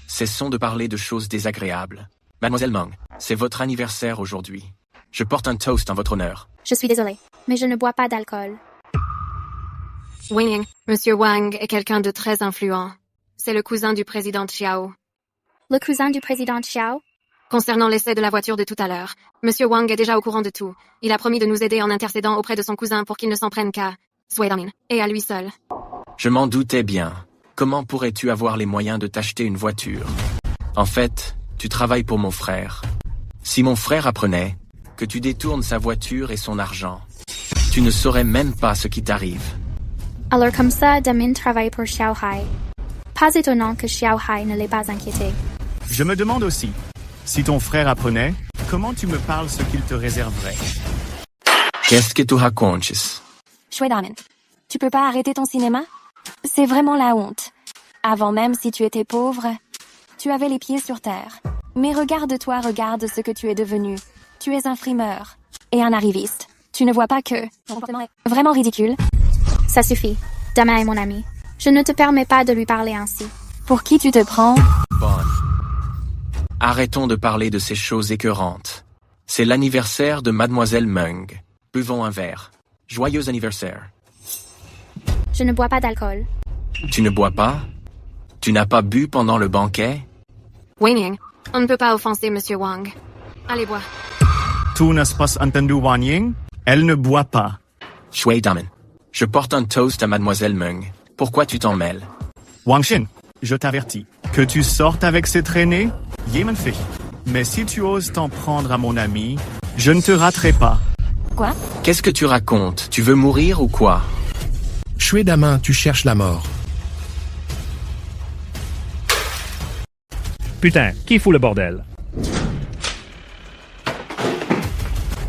Cessons de parler de choses désagréables. Mademoiselle Meng, c'est votre anniversaire aujourd'hui. Je porte un toast en votre honneur. Je suis désolée, mais je ne bois pas d'alcool. Wang Ying, Monsieur Wang est quelqu'un de très influent. C'est le cousin du président Xiao. Le cousin du président Xiao? Concernant l'essai de la voiture de tout à l'heure, Monsieur Wang est déjà au courant de tout. Il a promis de nous aider en intercédant auprès de son cousin pour qu'il ne s'en prenne qu'à Sui Damin et à lui seul. Je m'en doutais bien. Comment pourrais-tu avoir les moyens de t'acheter une voiture? En fait, tu travailles pour mon frère. Si mon frère apprenait que tu détournes sa voiture et son argent, tu ne saurais même pas ce qui t'arrive. Alors comme ça, Damin travaille pour Xiao Hai. Pas étonnant que Xiao Hai ne l'ait pas inquiété. Je me demande aussi, si ton frère apprenait, comment tu me parles ce qu'il te réserverait? Qu'est-ce que tu racontes? Shui Damin, tu peux pas arrêter ton cinéma? C'est vraiment la honte. Avant même si tu étais pauvre, tu avais les pieds sur terre. Mais regarde-toi, regarde ce que tu es devenu. Tu es un frimeur et un arriviste. Tu ne vois pas que ton comportement est vraiment ridicule? Ça suffit. Damin est mon ami. Je ne te permets pas de lui parler ainsi. Pour qui tu te prends? Bonne. Arrêtons de parler de ces choses écœurantes. C'est l'anniversaire de Mademoiselle Meng. Buvons un verre. Joyeux anniversaire. Je ne bois pas d'alcool. Tu ne bois pas? Tu n'as pas bu pendant le banquet? Wei Ning, on ne peut pas offenser Monsieur Wang. Allez, bois. Tu n'as pas entendu Wang Ying? Elle ne boit pas. Shui Damin, je porte un toast à Mademoiselle Meng. Pourquoi tu t'en mêles? Wang Xin, je t'avertis. Que tu sortes avec ces traînées, Yemen fait. Mais si tu oses t'en prendre à mon ami, je ne te raterai pas. Quoi? Qu'est-ce que tu racontes? Tu veux mourir ou quoi? Shui Damin, tu cherches la mort. Putain, qui fout le bordel?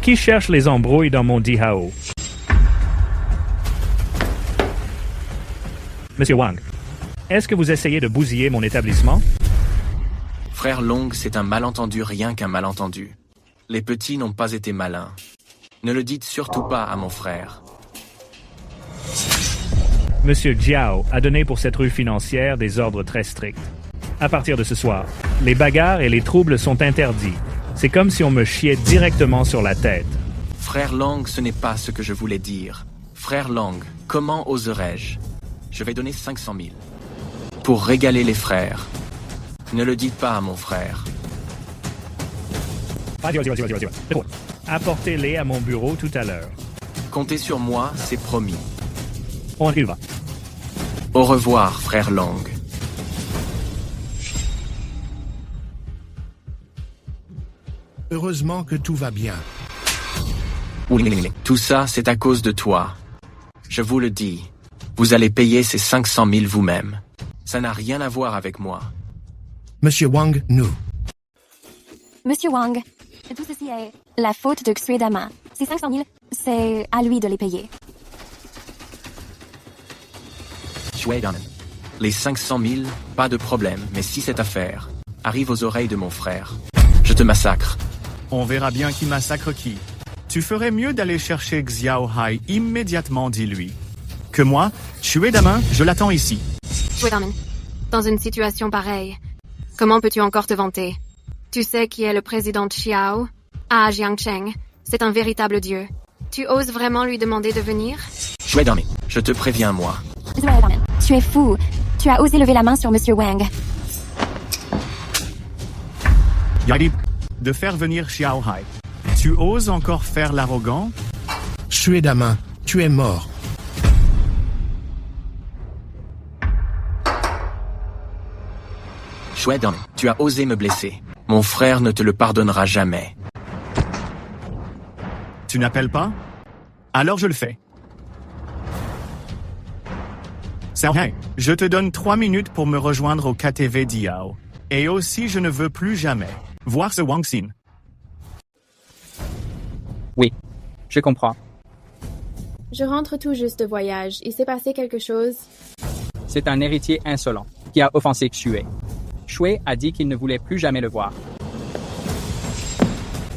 Qui cherche les embrouilles dans mon Dihao? Monsieur Wang, est-ce que vous essayez de bousiller mon établissement? Frère Long, c'est un malentendu, rien qu'un malentendu. Les petits n'ont pas été malins. Ne le dites surtout pas à mon frère. Monsieur Jiao a donné pour cette rue financière des ordres très stricts. À partir de ce soir, les bagarres et les troubles sont interdits. C'est comme si on me chiait directement sur la tête. Frère Long, ce n'est pas ce que je voulais dire. Frère Long, comment oserais-je? Je vais donner 500 000. Pour régaler les frères. Ne le dites pas à mon frère. Apportez-les à mon bureau tout à l'heure. Comptez sur moi, c'est promis. On y va. Au revoir, frère Long. Heureusement que tout va bien. Tout ça, c'est à cause de toi. Je vous le dis. Vous allez payer ces 500 000 vous-même. Ça n'a rien à voir avec moi. Monsieur Wang, nous. Monsieur Wang, tout ceci est la faute de Sui Damin. Ces 500 000, c'est à lui de les payer. Shui Damin. Les 500 000, pas de problème, mais si cette affaire arrive aux oreilles de mon frère, je te massacre. On verra bien qui massacre qui. Tu ferais mieux d'aller chercher Xiao Hai immédiatement, dis-lui. Que moi, Shui Damin, je l'attends ici. Shui Damin, dans une situation pareille, comment peux-tu encore te vanter? Tu sais qui est le président Xiao? Ah, Jiangcheng, c'est un véritable dieu. Tu oses vraiment lui demander de venir? Shui Damin, je te préviens, moi. Shui Damin, tu es fou. Tu as osé lever la main sur Monsieur Wang. Yadi, de faire venir Xiao Hai. Tu oses encore faire l'arrogant? Shui Damin, tu es mort. Shui Damin, tu as osé me blesser. Mon frère ne te le pardonnera jamais. Tu n'appelles pas? Alors je le fais. Xiao Hai, je te donne 3 minutes pour me rejoindre au KTV Diao. Et aussi, je ne veux plus jamais voir ce Wang Xin. Oui, je comprends. Je rentre tout juste de voyage. Il s'est passé quelque chose? C'est un héritier insolent qui a offensé Xue. Xue a dit qu'il ne voulait plus jamais le voir.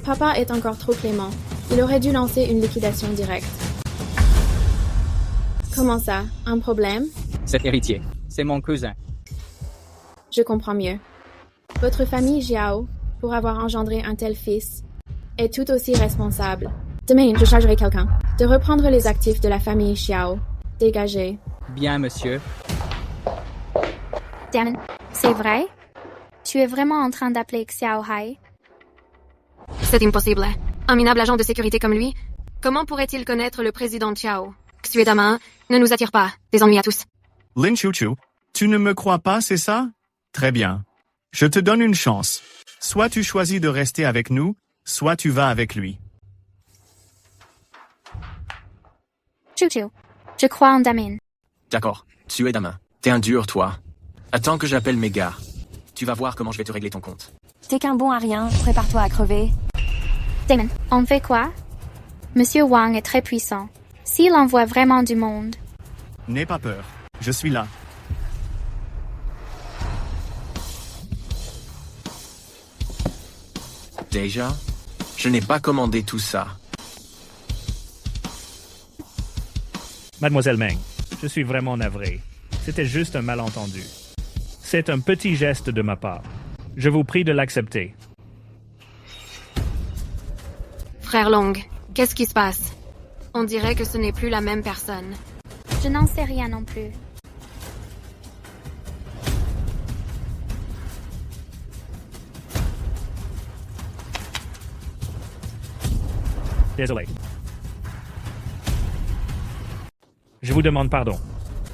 Papa est encore trop clément. Il aurait dû lancer une liquidation directe. Comment ça? Un problème? Cet héritier, c'est mon cousin. Je comprends mieux. Votre famille Jiao, pour avoir engendré un tel fils, est tout aussi responsable. Demain, je chargerai quelqu'un de reprendre les actifs de la famille Xiao. Dégagez. Bien, monsieur. Damon, c'est vrai? Tu es vraiment en train d'appeler Xiao Hai? C'est impossible. Un minable agent de sécurité comme lui, comment pourrait-il connaître le président Xiao? Xue Dama, ne nous attire pas. Des ennuis à tous. Lin Chuchu, tu ne me crois pas, c'est ça? Très bien. Je te donne une chance. Soit tu choisis de rester avec nous, soit tu vas avec lui. Chuchu, je crois en Damon. D'accord, tu es Dama. T'es un dur, toi. Attends que j'appelle mes gars. Tu vas voir comment je vais te régler ton compte. T'es qu'un bon à rien, prépare-toi à crever. Damon, on fait quoi? Monsieur Wang est très puissant. S'il envoie vraiment du monde. N'aie pas peur, je suis là. Déjà? Je n'ai pas commandé tout ça. Mademoiselle Meng, je suis vraiment navré. C'était juste un malentendu. C'est un petit geste de ma part. Je vous prie de l'accepter. Frère Long, qu'est-ce qui se passe? On dirait que ce n'est plus la même personne. Je n'en sais rien non plus. Désolé. Je vous demande pardon.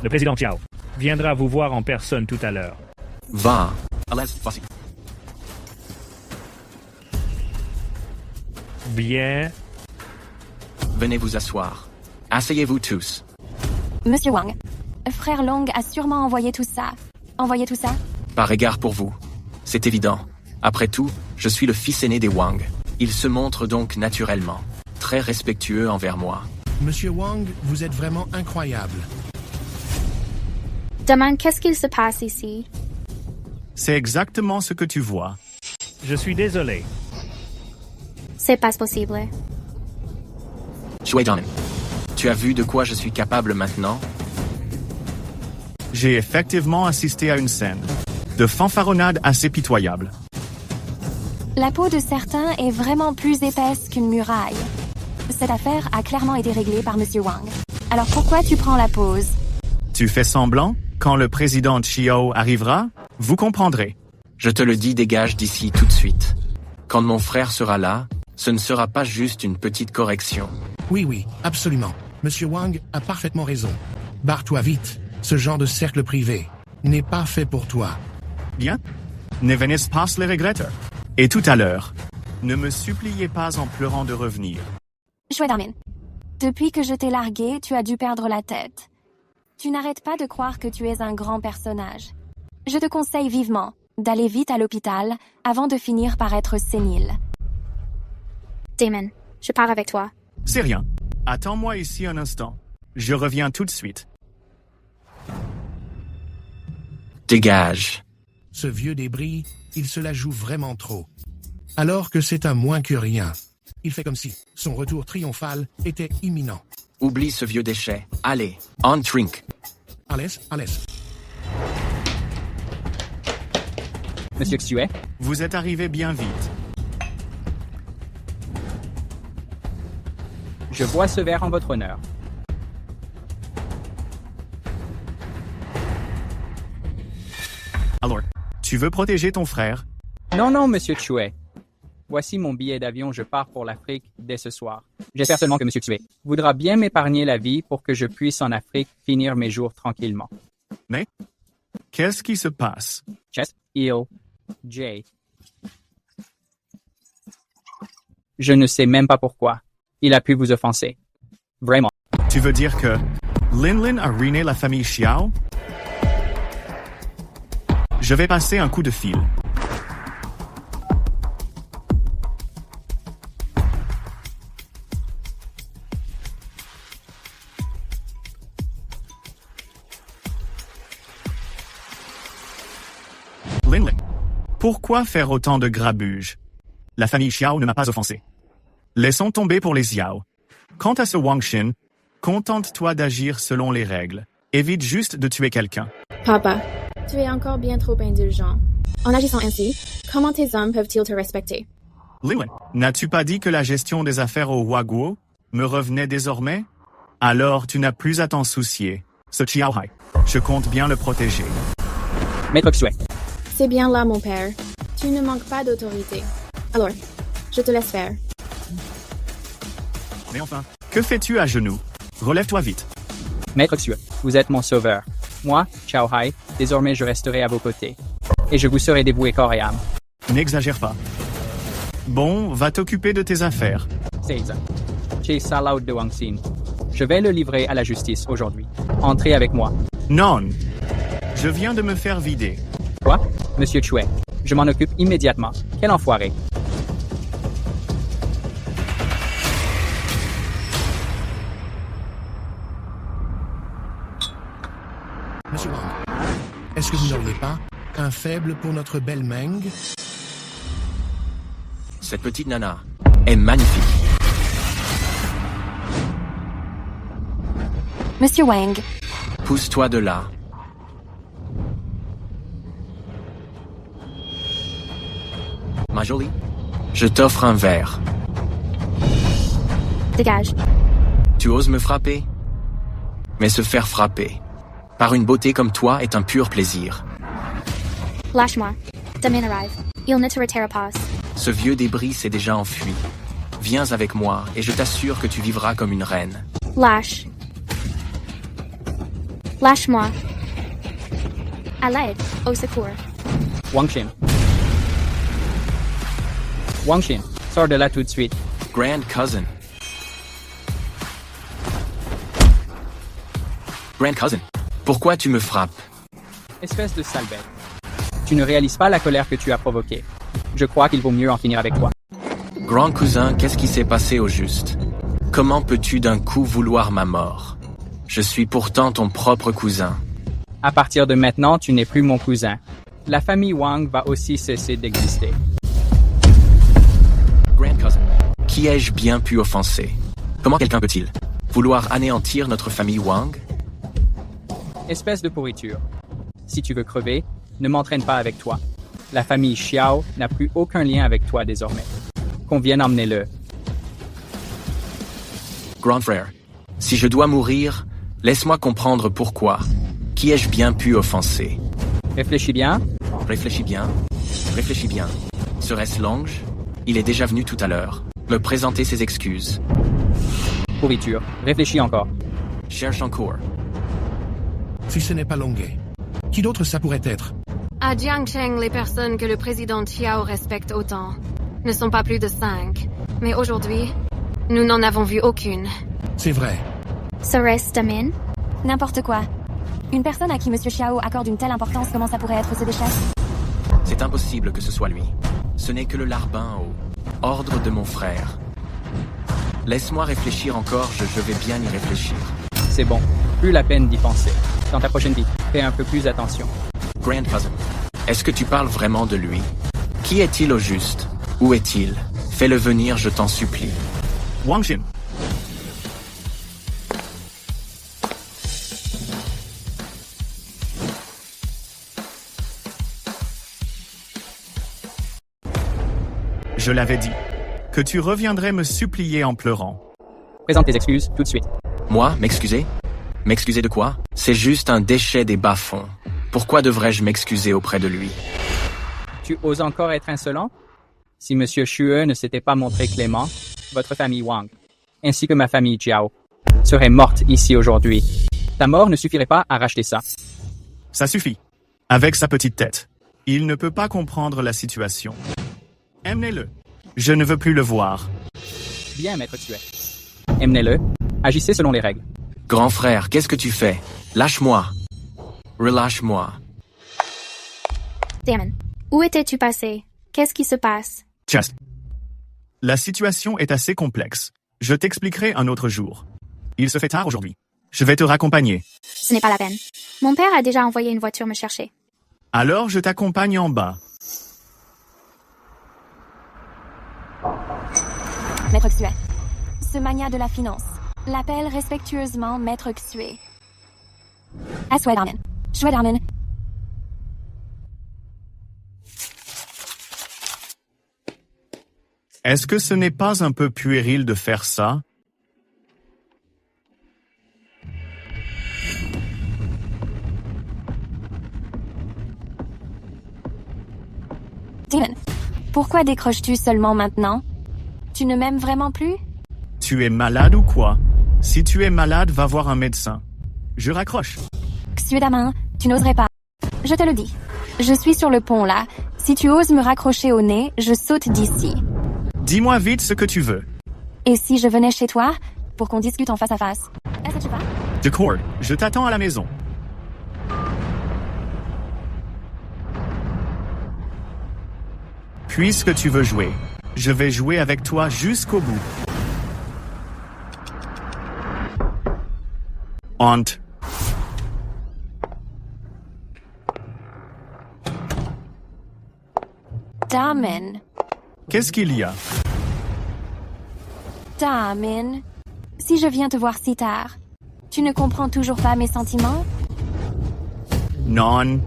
Le président Xiao viendra vous voir en personne tout à l'heure. Va. Allez, voici. Bien. Venez vous asseoir. Asseyez-vous tous. Monsieur Wang, frère Long a sûrement envoyé tout ça. Envoyé tout ça? Par égard pour vous. C'est évident. Après tout, je suis le fils aîné des Wang. Il se montre donc naturellement très respectueux envers moi. Monsieur Wang, vous êtes vraiment incroyable. Damon, qu'est-ce qu'il se passe ici? C'est exactement ce que tu vois. Je suis désolé. C'est pas possible. Shui Damon, tu as vu de quoi je suis capable maintenant? J'ai effectivement assisté à une scène de fanfaronnade assez pitoyable. La peau de certains est vraiment plus épaisse qu'une muraille. Cette affaire a clairement été réglée par Monsieur Wang. Alors pourquoi tu prends la pause? Tu fais semblant? Quand le président Xiao arrivera, vous comprendrez. Je te le dis, dégage d'ici tout de suite. Quand mon frère sera là, ce ne sera pas juste une petite correction. Oui, absolument. Monsieur Wang a parfaitement raison. Barre-toi vite. Ce genre de cercle privé n'est pas fait pour toi. Bien. Ne venez pas les regretter. Et tout à l'heure, ne me suppliez pas en pleurant de revenir. Shui Damon, depuis que je t'ai largué, tu as dû perdre la tête. Tu n'arrêtes pas de croire que tu es un grand personnage. Je te conseille vivement d'aller vite à l'hôpital avant de finir par être sénile. Damon, je pars avec toi. C'est rien. Attends-moi ici un instant. Je reviens tout de suite. Dégage. Ce vieux débris, il se la joue vraiment trop. Alors que c'est un moins que rien. Il fait comme si son retour triomphal était imminent. Oublie ce vieux déchet. Allez, on drink. Allez. Monsieur Xue? Vous êtes arrivé bien vite. Je bois ce verre en votre honneur. Alors, tu veux protéger ton frère? Non, monsieur Xue. Voici mon billet d'avion, je pars pour l'Afrique dès ce soir. J'espère seulement que monsieur Xue voudra bien m'épargner la vie pour que je puisse en Afrique finir mes jours tranquillement. Mais, qu'est-ce qui se passe? Chess, Il, J. Je ne sais même pas pourquoi. Il a pu vous offenser. Vraiment. Tu veux dire que Lin a ruiné la famille Xiao? Je vais passer un coup de fil. Lin, pourquoi faire autant de grabuge? La famille Xiao ne m'a pas offensé. Laissons tomber pour les Xiao. Quant à ce Wang Xin, contente-toi d'agir selon les règles. Évite juste de tuer quelqu'un. Papa, tu es encore bien trop indulgent. En agissant ainsi, comment tes hommes peuvent-ils te respecter? Lin, n'as-tu pas dit que la gestion des affaires au Huaguo me revenait désormais? Alors tu n'as plus à t'en soucier. Ce Xiao Hai, je compte bien le protéger. Maître Xue. C'est bien là, mon père. Tu ne manques pas d'autorité. Alors, je te laisse faire. Mais enfin, que fais-tu à genoux? Relève-toi vite. Maître Xue, vous êtes mon sauveur. Moi, Xiao Hai, désormais je resterai à vos côtés. Et je vous serai dévoué corps et âme. N'exagère pas. Bon, va t'occuper de tes affaires. Seiza. Che Salao de Wangxin. Je vais le livrer à la justice aujourd'hui. Entrez avec moi. Non. Je viens de me faire vider. Quoi? Monsieur Chue. Je m'en occupe immédiatement. Quel enfoiré. Monsieur Wang, est-ce que vous n'auriez pas un faible pour notre belle Meng? Cette petite nana est magnifique. Monsieur Wang, Pousse-toi de là. Ma jolie, je t'offre un verre. Dégage. Tu oses me frapper? Mais se faire frapper par une beauté comme toi est un pur plaisir. Lâche-moi. Damin arrive. Il ne te retirera pas. Ce vieux débris s'est déjà enfui. Viens avec moi et je t'assure que tu vivras comme une reine. Lâche. Lâche-moi. À l'aide. Au secours. Wangxin. Wangxin, sors de là tout de suite. Grand cousin. Grand cousin, pourquoi tu me frappes? Espèce de sale bête. Tu ne réalises pas la colère que tu as provoquée. Je crois qu'il vaut mieux en finir avec toi. Grand cousin, qu'est-ce qui s'est passé au juste? Comment peux-tu d'un coup vouloir ma mort? Je suis pourtant ton propre cousin. À partir de maintenant, tu n'es plus mon cousin. La famille Wang va aussi cesser d'exister. Grand cousin, qui ai-je bien pu offenser? Comment quelqu'un peut-il vouloir anéantir notre famille Wang? Espèce de pourriture. Si tu veux crever, ne m'entraîne pas avec toi. La famille Xiao n'a plus aucun lien avec toi désormais. Qu'on vienne emmener-le. Grand frère, si je dois mourir, laisse-moi comprendre pourquoi. Qui ai-je bien pu offenser? Réfléchis bien. Réfléchis bien. Réfléchis bien. Serait-ce Lange? Il est déjà venu tout à l'heure. Me présenter ses excuses. Pourriture. Réfléchis encore. Cherche encore. Si ce n'est pas Longuet, qui d'autre ça pourrait être? À Jiangcheng, les personnes que le président Xiao respecte autant ne sont pas plus de 5. Mais aujourd'hui, nous n'en avons vu aucune. C'est vrai. Serait-ce Damin? n'importe quoi. Une personne à qui Monsieur Xiao accorde une telle importance, comment ça pourrait être ce déchef? C'est impossible que ce soit lui. Ce n'est que le larbin au ordre de mon frère. Laisse-moi réfléchir encore, je vais bien y réfléchir. C'est bon. Plus la peine d'y penser. Dans ta prochaine vie, fais un peu plus attention. Grand cousin, est-ce que tu parles vraiment de lui? Qui est-il au juste? Où est-il? Fais-le venir, je t'en supplie. Wangxin. Je l'avais dit. Que tu reviendrais me supplier en pleurant. Présente tes excuses tout de suite. Moi, m'excuser? M'excuser de quoi? C'est juste un déchet des bas-fonds. Pourquoi devrais-je m'excuser auprès de lui? Tu oses encore être insolent? Si Monsieur Xue ne s'était pas montré clément, votre famille Wang, ainsi que ma famille Jiao, serait morte ici aujourd'hui. Ta mort ne suffirait pas à racheter ça. Ça suffit. Avec sa petite tête. Il ne peut pas comprendre la situation. Emmenez-le. Je ne veux plus le voir. Bien, maître Xue. Emmenez-le. Agissez selon les règles. Grand frère, qu'est-ce que tu fais? Lâche-moi. Relâche-moi. Damon, où étais-tu passé? Qu'est-ce qui se passe? Just. La situation est assez complexe. Je t'expliquerai un autre jour. Il se fait tard aujourd'hui. Je vais te raccompagner. Ce n'est pas la peine. Mon père a déjà envoyé une voiture me chercher. Alors je t'accompagne en bas. Maître Xue. Ce mania de la finance. L'appelle respectueusement Maître Xue. À souhait, Darmin. Xue Darmin. Est-ce que ce n'est pas un peu puéril de faire ça? Pourquoi décroches-tu seulement maintenant? Tu ne m'aimes vraiment plus? Tu es malade ou quoi? Si tu es malade, va voir un médecin. Je raccroche. Xuedamin, tu n'oserais pas. Je te le dis. Je suis sur le pont là. Si tu oses me raccrocher au nez, je saute d'ici. Dis-moi vite ce que tu veux. Et si je venais chez toi, pour qu'on discute en face à face? Est-ce que tu vas? D'accord, je t'attends à la maison. Puisque tu veux jouer, je vais jouer avec toi jusqu'au bout. Honte. Damen. Qu'est-ce qu'il y a? Damen. Si je viens te voir si tard, tu ne comprends toujours pas mes sentiments? Non.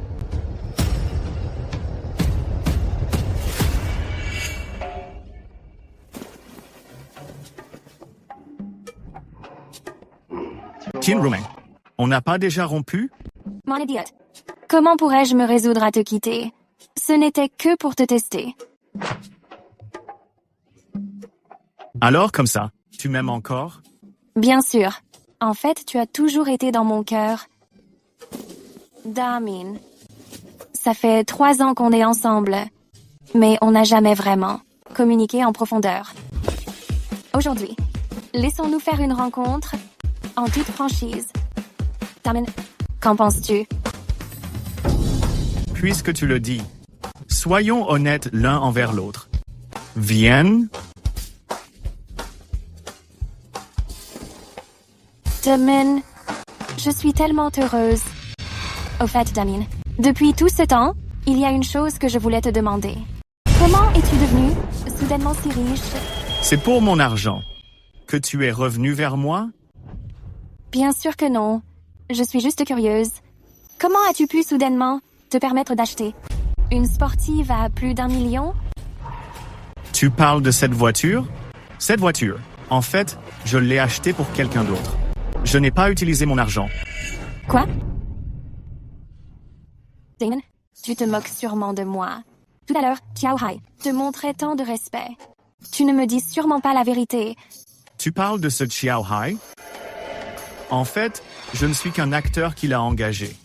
Tin Romain, on n'a pas déjà rompu? Mon idiote. Comment pourrais-je me résoudre à te quitter? Ce n'était que pour te tester. Alors comme ça, tu m'aimes encore? Bien sûr. En fait, tu as toujours été dans mon cœur. Damin. Ça fait 3 ans qu'on est ensemble, mais on n'a jamais vraiment communiqué en profondeur. Aujourd'hui, laissons-nous faire une rencontre en toute franchise. Damin, qu'en penses-tu? Puisque tu le dis, soyons honnêtes l'un envers l'autre. Vienne. Damin, je suis tellement heureuse. Au fait, Damin, depuis tout ce temps, il y a une chose que je voulais te demander. Comment es-tu devenu soudainement si riche? C'est pour mon argent. Que tu es revenu vers moi? Bien sûr que non. Je suis juste curieuse. Comment as-tu pu soudainement te permettre d'acheter une sportive à plus d'1 million? Tu parles de cette voiture? Cette voiture, en fait, je l'ai achetée pour quelqu'un d'autre. Je n'ai pas utilisé mon argent. Quoi? Damon, tu te moques sûrement de moi. Tout à l'heure, Xiao Hai te montrait tant de respect. Tu ne me dis sûrement pas la vérité. Tu parles de ce Xiao Hai? En fait, je ne suis qu'un acteur qui l'a engagé.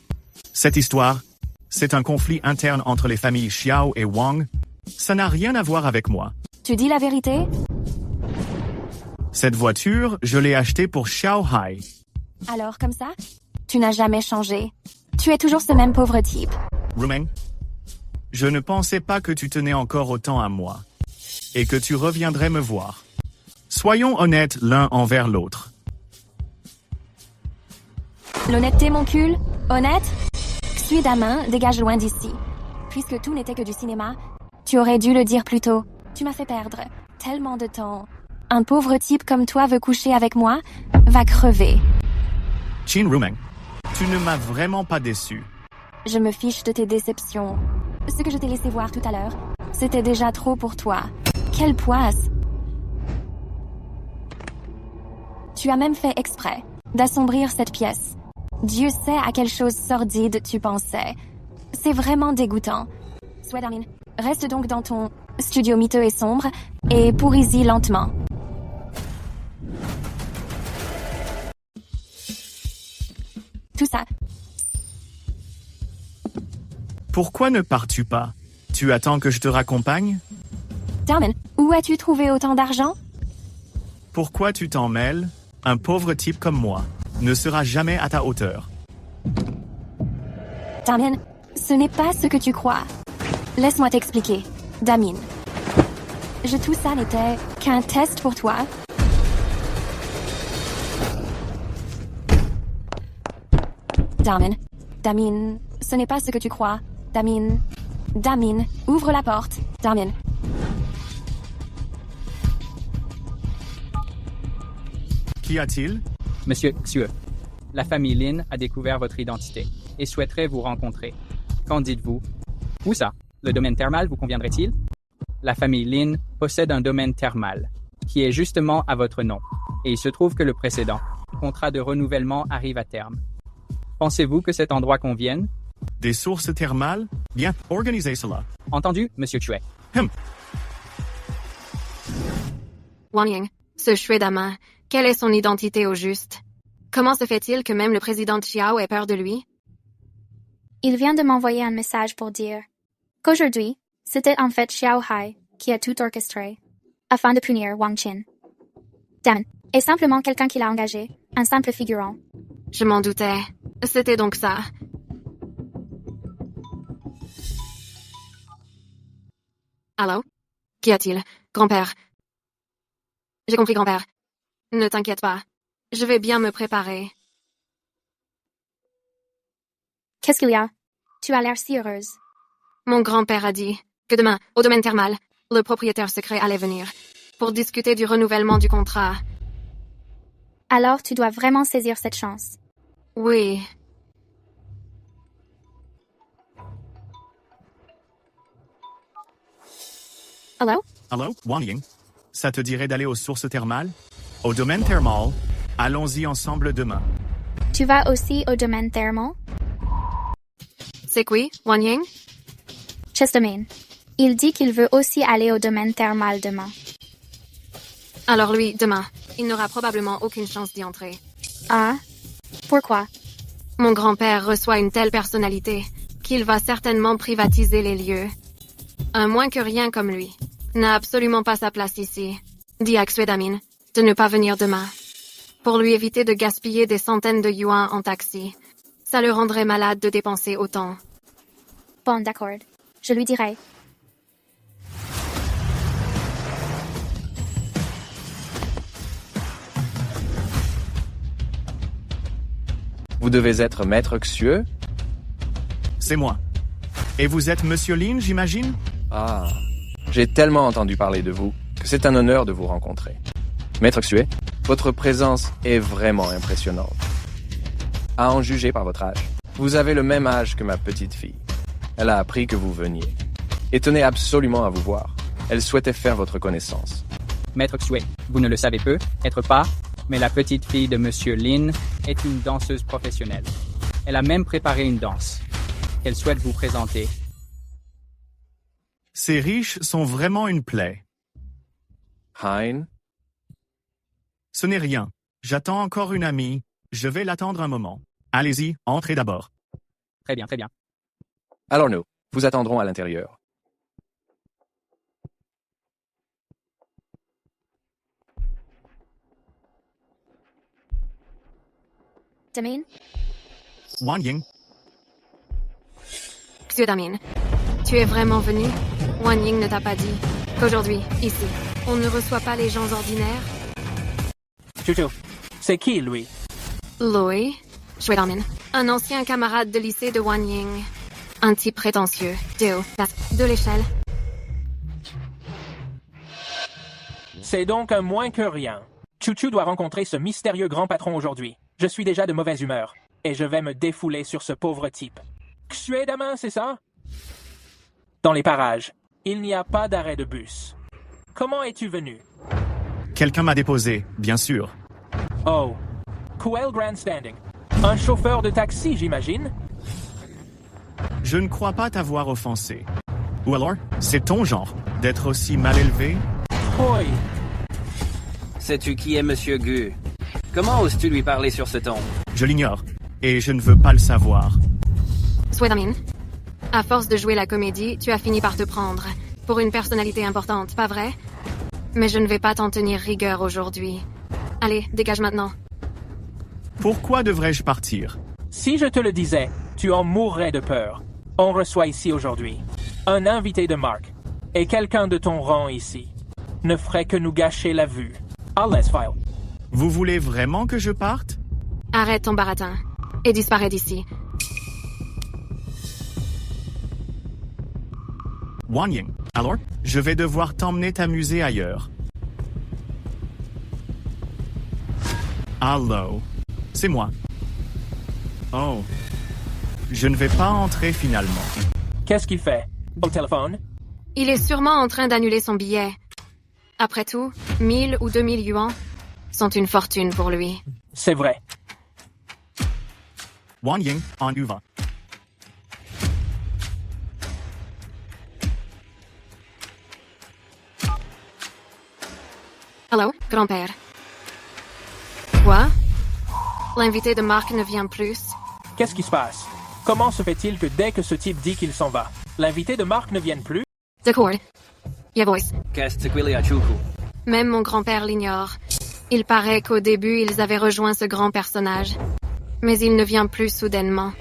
Cette histoire, c'est un conflit interne entre les familles Xiao et Wang. Ça n'a rien à voir avec moi. Tu dis la vérité? Cette voiture, je l'ai achetée pour Xiao Hai. Alors, comme ça, tu n'as jamais changé. Tu es toujours ce même pauvre type. Romain, je ne pensais pas que tu tenais encore autant à moi. Et que tu reviendrais me voir. Soyons honnêtes l'un envers l'autre. L'honnêteté, mon cul? Honnête? Xui Damin, dégage loin d'ici. Puisque tout n'était que du cinéma, tu aurais dû le dire plus tôt. Tu m'as fait perdre tellement de temps. Un pauvre type comme toi veut coucher avec moi? Va crever. Chin Romain, tu ne m'as vraiment pas déçu. Je me fiche de tes déceptions. Ce que je t'ai laissé voir tout à l'heure, c'était déjà trop pour toi. Quelle poisse! Tu as même fait exprès d'assombrir cette pièce. Dieu sait à quelle chose sordide tu pensais. C'est vraiment dégoûtant. Swedarmin, reste donc dans ton studio miteux et sombre et pourris-y lentement. Tout ça. Pourquoi ne pars-tu pas? Tu attends que je te raccompagne? Darman, où as-tu trouvé autant d'argent? Pourquoi tu t'en mêles? Un pauvre type comme moi ne sera jamais à ta hauteur. Damien, ce n'est pas ce que tu crois. Laisse-moi t'expliquer, Damien. Tout ça n'était qu'un test pour toi. Damien, ce n'est pas ce que tu crois. Damien, ouvre la porte. Damien. Qu'y a-t-il? Monsieur Xue, la famille Lin a découvert votre identité et souhaiterait vous rencontrer. Qu'en dites-vous? Où ça? Le domaine thermal vous conviendrait-il? La famille Lin possède un domaine thermal qui est justement à votre nom et il se trouve que le précédent contrat de renouvellement arrive à terme. Pensez-vous que cet endroit convienne? Des sources thermales? Bien, organisez cela. Entendu, Monsieur Chue. Wang Ying, ce Shuedama, quelle est son identité au juste? Comment se fait-il que même le président Xiao ait peur de lui? Il vient de m'envoyer un message pour dire qu'aujourd'hui, c'était en fait Xiao Hai qui a tout orchestré, afin de punir Wang Qin. Dan est simplement quelqu'un qui l'a engagé, un simple figurant. Je m'en doutais. C'était donc ça. Allô? Qu'y a-t-il? Grand-père. J'ai compris, grand-père. Ne t'inquiète pas. Je vais bien me préparer. Qu'est-ce qu'il y a? Tu as l'air si heureuse. Mon grand-père a dit que demain, au domaine thermal, le propriétaire secret allait venir pour discuter du renouvellement du contrat. Alors tu dois vraiment saisir cette chance. Oui. Allô? Allô, Wang Ying? Ça te dirait d'aller aux sources thermales? Au domaine thermal, allons-y ensemble demain. Tu vas aussi au domaine thermal? C'est qui, Wang Ying? Chestermain. Il dit qu'il veut aussi aller au domaine thermal demain. Alors lui, demain, il n'aura probablement aucune chance d'y entrer. Ah? Pourquoi? Mon grand-père reçoit une telle personnalité qu'il va certainement privatiser les lieux. Un moins que rien comme lui n'a absolument pas sa place ici. Dis à Xuedamin de ne pas venir demain. Pour lui éviter de gaspiller des centaines de yuans en taxi. Ça le rendrait malade de dépenser autant. Bon, d'accord. Je lui dirai. Vous devez être Maître Xue? C'est moi. Et vous êtes Monsieur Lin, j'imagine? Ah, j'ai tellement entendu parler de vous que c'est un honneur de vous rencontrer. Maître Xue, votre présence est vraiment impressionnante. À en juger par votre âge, vous avez le même âge que ma petite fille. Elle a appris que vous veniez et tenait absolument à vous voir. Elle souhaitait faire votre connaissance. Maître Xue, vous ne le savez peut-être pas, mais la petite fille de Monsieur Lin est une danseuse professionnelle. Elle a même préparé une danse qu'elle souhaite vous présenter. Ces riches sont vraiment une plaie. Hein? Ce n'est rien. J'attends encore une amie. Je vais l'attendre un moment. Allez-y, entrez d'abord. Très bien, très bien. Alors nous, vous attendrons à l'intérieur. Damin? Wang Ying? Xuedamin, tu es vraiment venu? Wang Ying ne t'a pas dit qu'aujourd'hui, ici, on ne reçoit pas les gens ordinaires? Chuchu, c'est qui, lui? Louis Xuedamin, un ancien camarade de lycée de Wang Ying. Un type prétentieux, de l'échelle. C'est donc un moins que rien. Chuchu doit rencontrer ce mystérieux grand patron aujourd'hui. Je suis déjà de mauvaise humeur, et je vais me défouler sur ce pauvre type. Xuedamin, c'est ça? Dans les parages, il n'y a pas d'arrêt de bus. Comment es-tu venu? Quelqu'un m'a déposé, bien sûr. Oh, Quell Grandstanding. Un chauffeur de taxi, j'imagine? Je ne crois pas t'avoir offensé. Ou alors, c'est ton genre, d'être aussi mal élevé? Oui. Sais-tu qui est Monsieur Gu? Comment oses-tu lui parler sur ce ton? Je l'ignore, et je ne veux pas le savoir. Xuedamin, à force de jouer la comédie, tu as fini par te prendre pour une personnalité importante, pas vrai? Mais je ne vais pas t'en tenir rigueur aujourd'hui. Allez, dégage maintenant. Pourquoi devrais-je partir? Si je te le disais, tu en mourrais de peur. On reçoit ici aujourd'hui un invité de marque et quelqu'un de ton rang ici ne ferait que nous gâcher la vue. I'll laisse file. Vous voulez vraiment que je parte? Arrête ton baratin et disparais d'ici. Wang Ying, alors, je vais devoir t'emmener t'amuser ailleurs. Allô? C'est moi. Oh. Je ne vais pas entrer finalement. Qu'est-ce qu'il fait? Au téléphone? Il est sûrement en train d'annuler son billet. Après tout, 1000 ou 2000 yuans sont une fortune pour lui. C'est vrai. Wang Ying, en y va. Allô, grand-père. Quoi? L'invité de Marc ne vient plus? Qu'est-ce qui se passe? Comment se fait-il que dès que ce type dit qu'il s'en va, l'invité de Marc ne vienne plus? D'accord. Ya voice. Qu'est-ce qu'il y a, Choukou? Même mon grand-père l'ignore. Il paraît qu'au début, ils avaient rejoint ce grand personnage. Mais il ne vient plus soudainement.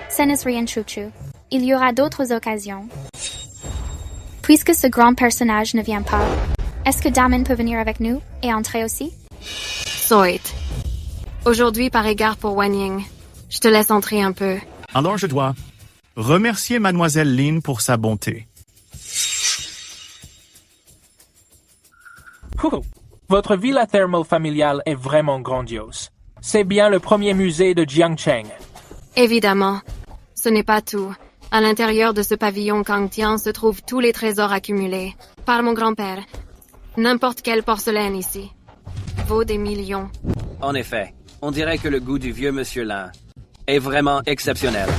Ce n'est rien, Chouchou. Il y aura d'autres occasions. Puisque ce grand personnage ne vient pas, est-ce que Damon peut venir avec nous et entrer aussi? Soit. Aujourd'hui, par égard pour Wan Ying, je te laisse entrer un peu. Alors je dois remercier Mademoiselle Lin pour sa bonté. Votre villa thermale familiale est vraiment grandiose. C'est bien le premier musée de Jiangcheng. Évidemment. Ce n'est pas tout. À l'intérieur de ce pavillon Kangtian se trouvent tous les trésors accumulés par mon grand-père. N'importe quelle porcelaine ici vaut des millions. En effet, on dirait que le goût du vieux monsieur Lin est vraiment exceptionnel.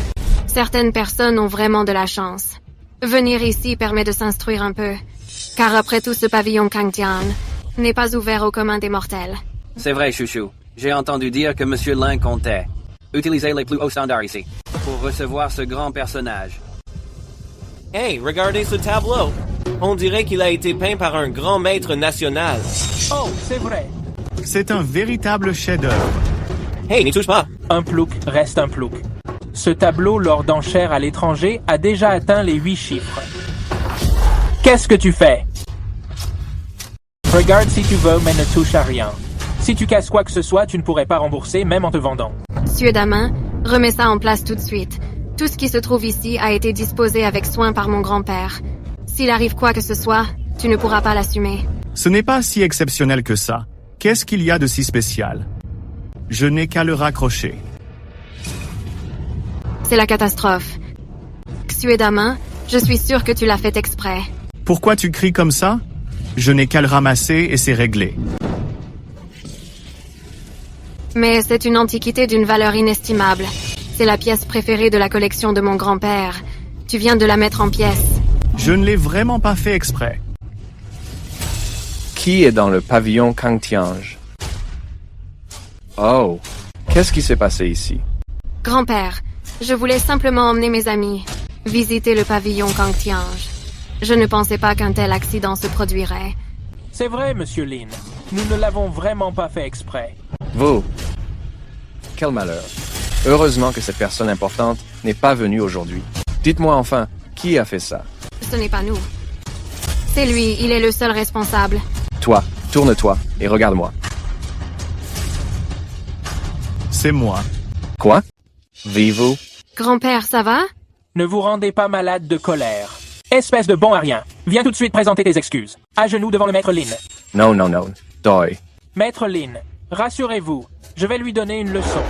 Certaines personnes ont vraiment de la chance. Venir ici permet de s'instruire un peu, car après tout ce pavillon Kangtian n'est pas ouvert au commun des mortels. C'est vrai, chouchou. J'ai entendu dire que monsieur Lin comptait utiliser les plus hauts standards ici pour recevoir ce grand personnage. Hey, regardez ce tableau. On dirait qu'il a été peint par un grand maître national. Oh, c'est vrai. C'est un véritable chef-d'œuvre. Hey, n'y touche pas. Un plouc reste un plouc. Ce tableau, lors d'enchères à l'étranger, a déjà atteint les 8 chiffres. Qu'est-ce que tu fais? Regarde si tu veux, mais ne touche à rien. Si tu casses quoi que ce soit, tu ne pourrais pas rembourser, même en te vendant. Monsieur Damin, remets ça en place tout de suite. Tout ce qui se trouve ici a été disposé avec soin par mon grand-père. S'il arrive quoi que ce soit, tu ne pourras pas l'assumer. Ce n'est pas si exceptionnel que ça. Qu'est-ce qu'il y a de si spécial? Je n'ai qu'à le raccrocher. C'est la catastrophe. Monsieur Damin, je suis sûr que tu l'as fait exprès. Pourquoi tu cries comme ça? Je n'ai qu'à le ramasser et c'est réglé. Mais c'est une antiquité d'une valeur inestimable. C'est la pièce préférée de la collection de mon grand-père. Tu viens de la mettre en pièces. Je ne l'ai vraiment pas fait exprès. Qui est dans le pavillon Kangtiange? Oh, qu'est-ce qui s'est passé ici? Grand-père, je voulais simplement emmener mes amis visiter le pavillon Kangtiange. Je ne pensais pas qu'un tel accident se produirait. C'est vrai, Monsieur Lin. Nous ne l'avons vraiment pas fait exprès. Vous? Quel malheur. Heureusement que cette personne importante n'est pas venue aujourd'hui. Dites-moi enfin, qui a fait ça? Ce n'est pas nous. C'est lui, il est le seul responsable. Toi, tourne-toi et regarde-moi. C'est moi. Quoi? Vive-vous? Grand-père, ça va? Ne vous rendez pas malade de colère. Espèce de bon à rien. Viens tout de suite présenter tes excuses. À genoux devant le maître Lin. Non, non, non. Doi. Maître Lin, rassurez-vous. Je vais lui donner une leçon.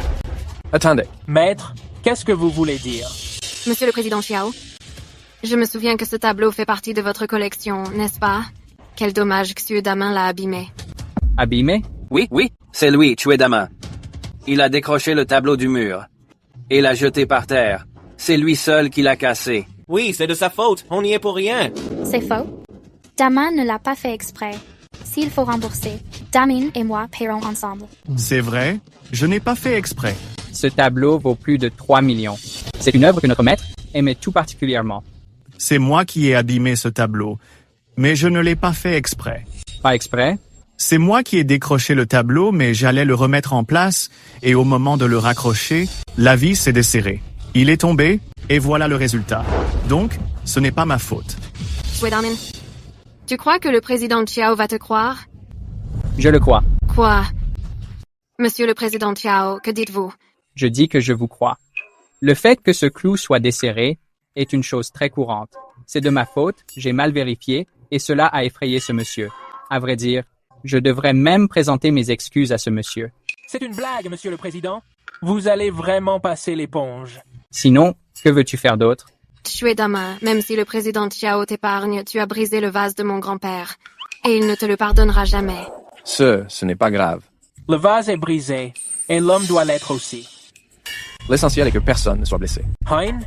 Attendez. Maître, qu'est-ce que vous voulez dire? Monsieur le président Xiao, je me souviens que ce tableau fait partie de votre collection, n'est-ce pas? Quel dommage que Monsieur Damin l'a abîmé. Abîmé? Oui, c'est lui, Chue Damin. Il a décroché le tableau du mur et l'a jeté par terre. C'est lui seul qui l'a cassé. Oui, c'est de sa faute. On n'y est pour rien. C'est faux. Damin ne l'a pas fait exprès. S'il faut rembourser, Damin et moi paierons ensemble. C'est vrai, je n'ai pas fait exprès. Ce tableau vaut plus de 3 millions. C'est une œuvre que notre maître aimait tout particulièrement. C'est moi qui ai abîmé ce tableau, mais je ne l'ai pas fait exprès. Pas exprès? C'est moi qui ai décroché le tableau, mais j'allais le remettre en place, et au moment de le raccrocher, la vis s'est desserrée. Il est tombé, et voilà le résultat. Donc, ce n'est pas ma faute. Chue Damin, tu crois que le président Xiao va te croire? Je le crois. Quoi? Monsieur le président Xiao, que dites-vous? Je dis que je vous crois. Le fait que ce clou soit desserré est une chose très courante. C'est de ma faute, j'ai mal vérifié, et cela a effrayé ce monsieur. À vrai dire, je devrais même présenter mes excuses à ce monsieur. C'est une blague, Monsieur le Président. Vous allez vraiment passer l'éponge. Sinon, que veux-tu faire d'autre? Chue Damin, même si le président Xiao t'épargne, tu as brisé le vase de mon grand-père. Et il ne te le pardonnera jamais. Ce n'est pas grave. Le vase est brisé, et l'homme doit l'être aussi. L'essentiel est que personne ne soit blessé. Hein?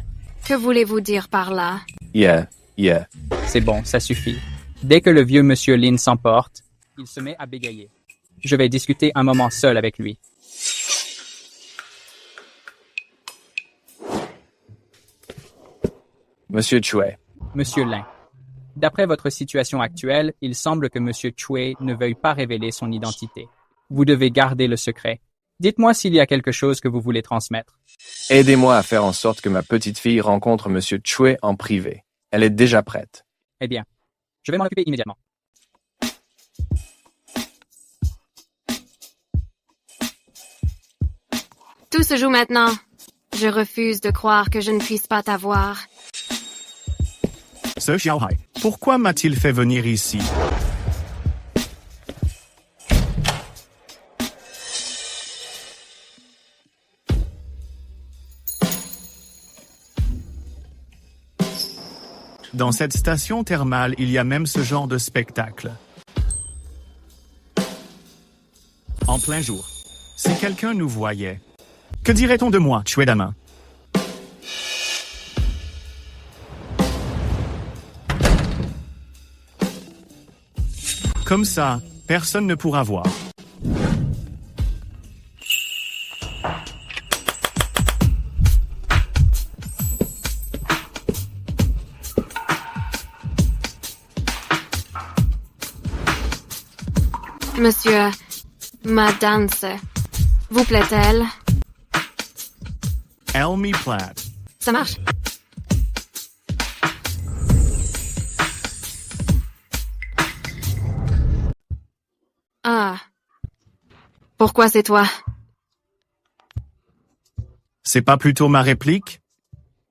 Que voulez-vous dire par là? Yeah. C'est bon, ça suffit. Dès que le vieux monsieur Lin s'emporte, Il se met à bégayer. Je vais discuter un moment seul avec lui. Monsieur Chue. Monsieur Lin. D'après votre situation actuelle, il semble que Monsieur Chue ne veuille pas révéler son identité. Vous devez garder le secret. Dites-moi s'il y a quelque chose que vous voulez transmettre. Aidez-moi à faire en sorte que ma petite fille rencontre Monsieur Chue en privé. Elle est déjà prête. Eh bien, je vais m'en occuper immédiatement. Tout se joue maintenant. Je refuse de croire que je ne puisse pas t'avoir. Ce Xiaohai, pourquoi m'a-t-il fait venir ici? Dans cette station thermale, il y a même ce genre de spectacle. En plein jour. Si quelqu'un nous voyait, que dirait-on de moi, Chue Dama? Comme ça, personne ne pourra voir. Monsieur, ma danse, vous plaît-elle? Elle m'y plaît. Ça marche. Ah. Pourquoi c'est toi? C'est pas plutôt ma réplique?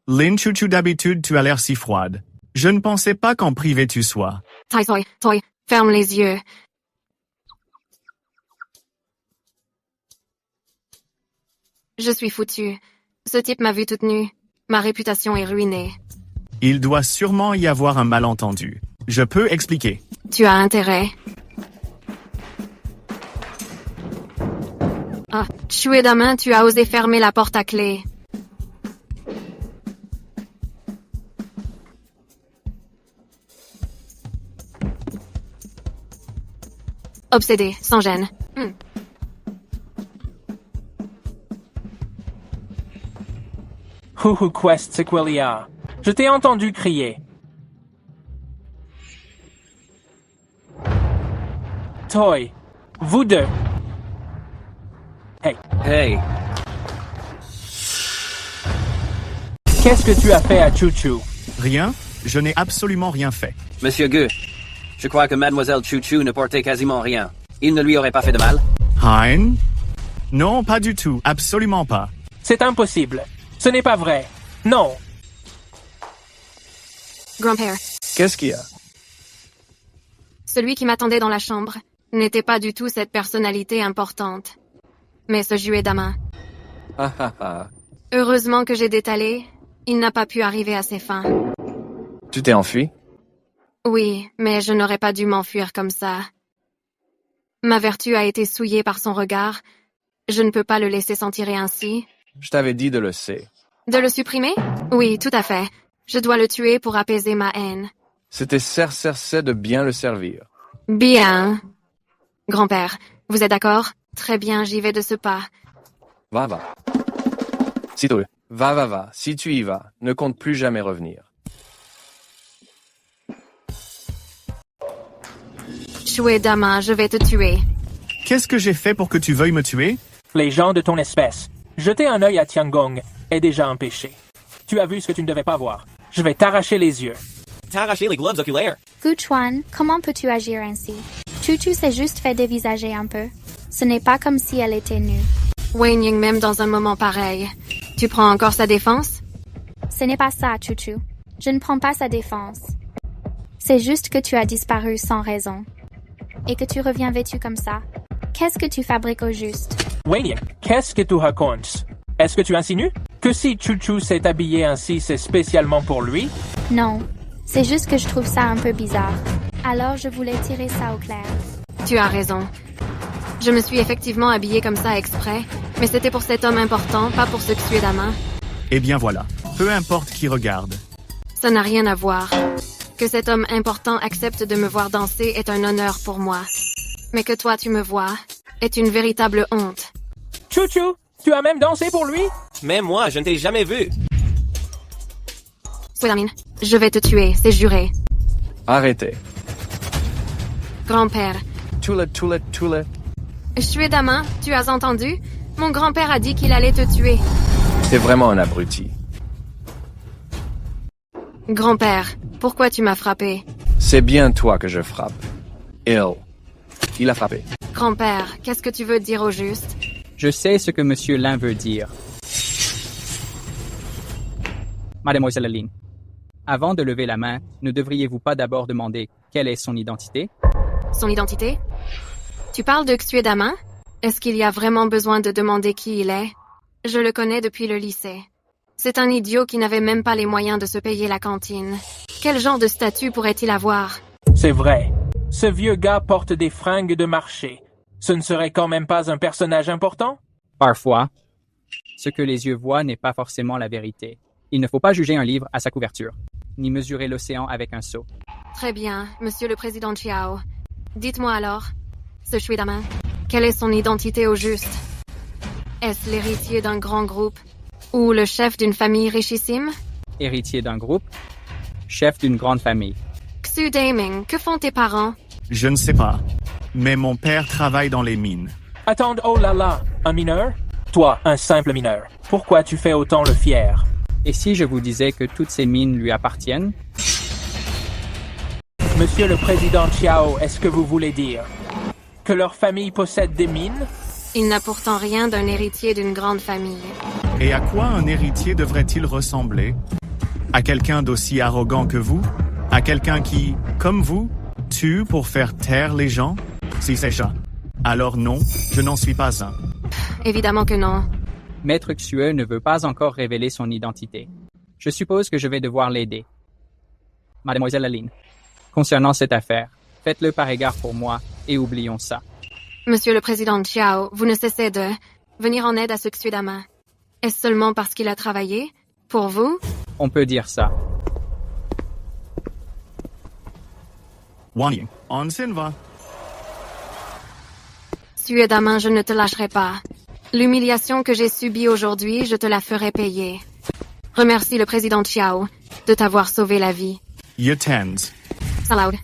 Lin Chuchu, d'habitude tu as l'air si froide. Je ne pensais pas qu'en privé tu sois. Toi, ferme les yeux. Je suis foutue. Ce type m'a vue toute nue. Ma réputation est ruinée. Il doit sûrement y avoir un malentendu. Je peux expliquer. Tu as intérêt. Ah, Chue Dama, tu as osé fermer la porte à clé. Obsédé, sans gêne. Quest Sequelia. Je t'ai entendu crier. Toy, vous deux. Hey. Hey. Qu'est-ce que tu as fait à Chuchu? Rien, je n'ai absolument rien fait. Monsieur Gu, je crois que Mademoiselle Chuchu ne portait quasiment rien. Il ne lui aurait pas fait de mal? Hein? Non, pas du tout, absolument pas. C'est impossible. Ce n'est pas vrai. Non. Grand-père. Qu'est-ce qu'il y a? Celui qui m'attendait dans la chambre n'était pas du tout cette personnalité importante. Mais ce Chue Dama. Heureusement que j'ai détalé, il n'a pas pu arriver à ses fins. Tu t'es enfui? Oui, mais je n'aurais pas dû m'enfuir comme ça. Ma vertu a été souillée par son regard. Je ne peux pas le laisser s'en tirer ainsi. Je t'avais dit de le céder. De le supprimer? Oui, tout à fait. Je dois le tuer pour apaiser ma haine. C'était cercé de bien le servir. Bien. Grand-père, vous êtes d'accord? Très bien, j'y vais de ce pas. Va. Si tu va. Si tu y vas, ne compte plus jamais revenir. Chue Dama, je vais te tuer. Qu'est-ce que j'ai fait pour que tu veuilles me tuer? Les gens de ton espèce. Jeter un œil à Tiangong est déjà un péché. Tu as vu ce que tu ne devais pas voir. Je vais t'arracher les yeux. T'arracher les globes oculaires. Gu Chuan, comment peux-tu agir ainsi? Chuchu s'est juste fait dévisager un peu. Ce n'est pas comme si elle était nue. Wei Ying, même dans un moment pareil. Tu prends encore sa défense? Ce n'est pas ça, Chuchu. Je ne prends pas sa défense. C'est juste que tu as disparu sans raison. Et que tu reviens vêtu comme ça. Qu'est-ce que tu fabriques au juste? Wei Ying, qu'est-ce que tu racontes? Est-ce que tu insinues que si Chuchu s'est habillé ainsi, c'est spécialement pour lui? Non. C'est juste que je trouve ça un peu bizarre. Alors je voulais tirer ça au clair. Tu as raison. Je me suis effectivement habillée comme ça exprès, mais c'était pour cet homme important, pas pour ce Chue Dama. Eh bien voilà, peu importe qui regarde. Ça n'a rien à voir. Que cet homme important accepte de me voir danser est un honneur pour moi. Mais que toi tu me vois est une véritable honte. Chouchou, tu as même dansé pour lui? Mais moi, je ne t'ai jamais vu. Suedamin, je vais te tuer, c'est juré. Arrêtez. Grand-père. Tula. Suedamin, tu as entendu? Mon grand-père a dit qu'il allait te tuer. T'es vraiment un abruti. Grand-père, pourquoi tu m'as frappé? C'est bien toi que je frappe. Il a frappé. Grand-père, qu'est-ce que tu veux dire au juste? Je sais ce que Monsieur Lin veut dire. Mademoiselle Lin, avant de lever la main, ne devriez-vous pas d'abord demander quelle est son identité? Son identité? Tu parles de Xuedamin? Est-ce qu'il y a vraiment besoin de demander qui il est? Je le connais depuis le lycée. C'est un idiot qui n'avait même pas les moyens de se payer la cantine. Quel genre de statut pourrait-il avoir? C'est vrai. Ce vieux gars porte des fringues de marché. Ce ne serait quand même pas un personnage important? Parfois, ce que les yeux voient n'est pas forcément la vérité. Il ne faut pas juger un livre à sa couverture, ni mesurer l'océan avec un seau. Très bien, Monsieur le Président Chiao. Dites-moi alors, ce Xuedamin, quelle est son identité au juste? Est-ce l'héritier d'un grand groupe ou le chef d'une famille richissime? Héritier d'un groupe, chef d'une grande famille. Xu Daming, que font tes parents? Je ne sais pas, mais mon père travaille dans les mines. Attends, oh là là, un mineur? Toi, un simple mineur. Pourquoi tu fais autant le fier? Et si je vous disais que toutes ces mines lui appartiennent? Monsieur le Président Chiao, est-ce que vous voulez dire que leur famille possède des mines? Il n'a pourtant rien d'un héritier d'une grande famille. Et à quoi un héritier devrait-il ressembler? À quelqu'un d'aussi arrogant que vous? À quelqu'un qui, comme vous, tue pour faire taire les gens? Si c'est ça, alors non, je n'en suis pas un. Évidemment que non. Maître Xue ne veut pas encore révéler son identité. Je suppose que je vais devoir l'aider. Mademoiselle Lin, concernant cette affaire, faites-le par égard pour moi et oublions ça. Monsieur le Président Chiao, vous ne cessez de venir en aide à ce Xuedamin. Est-ce seulement parce qu'il a travaillé? Pour vous? On peut dire ça. Wang Ying, on s'en va. Xuedamin, je ne te lâcherai pas. L'humiliation que j'ai subie aujourd'hui, je te la ferai payer. Remercie le Président Chiao de t'avoir sauvé la vie. Yetens. Salaud.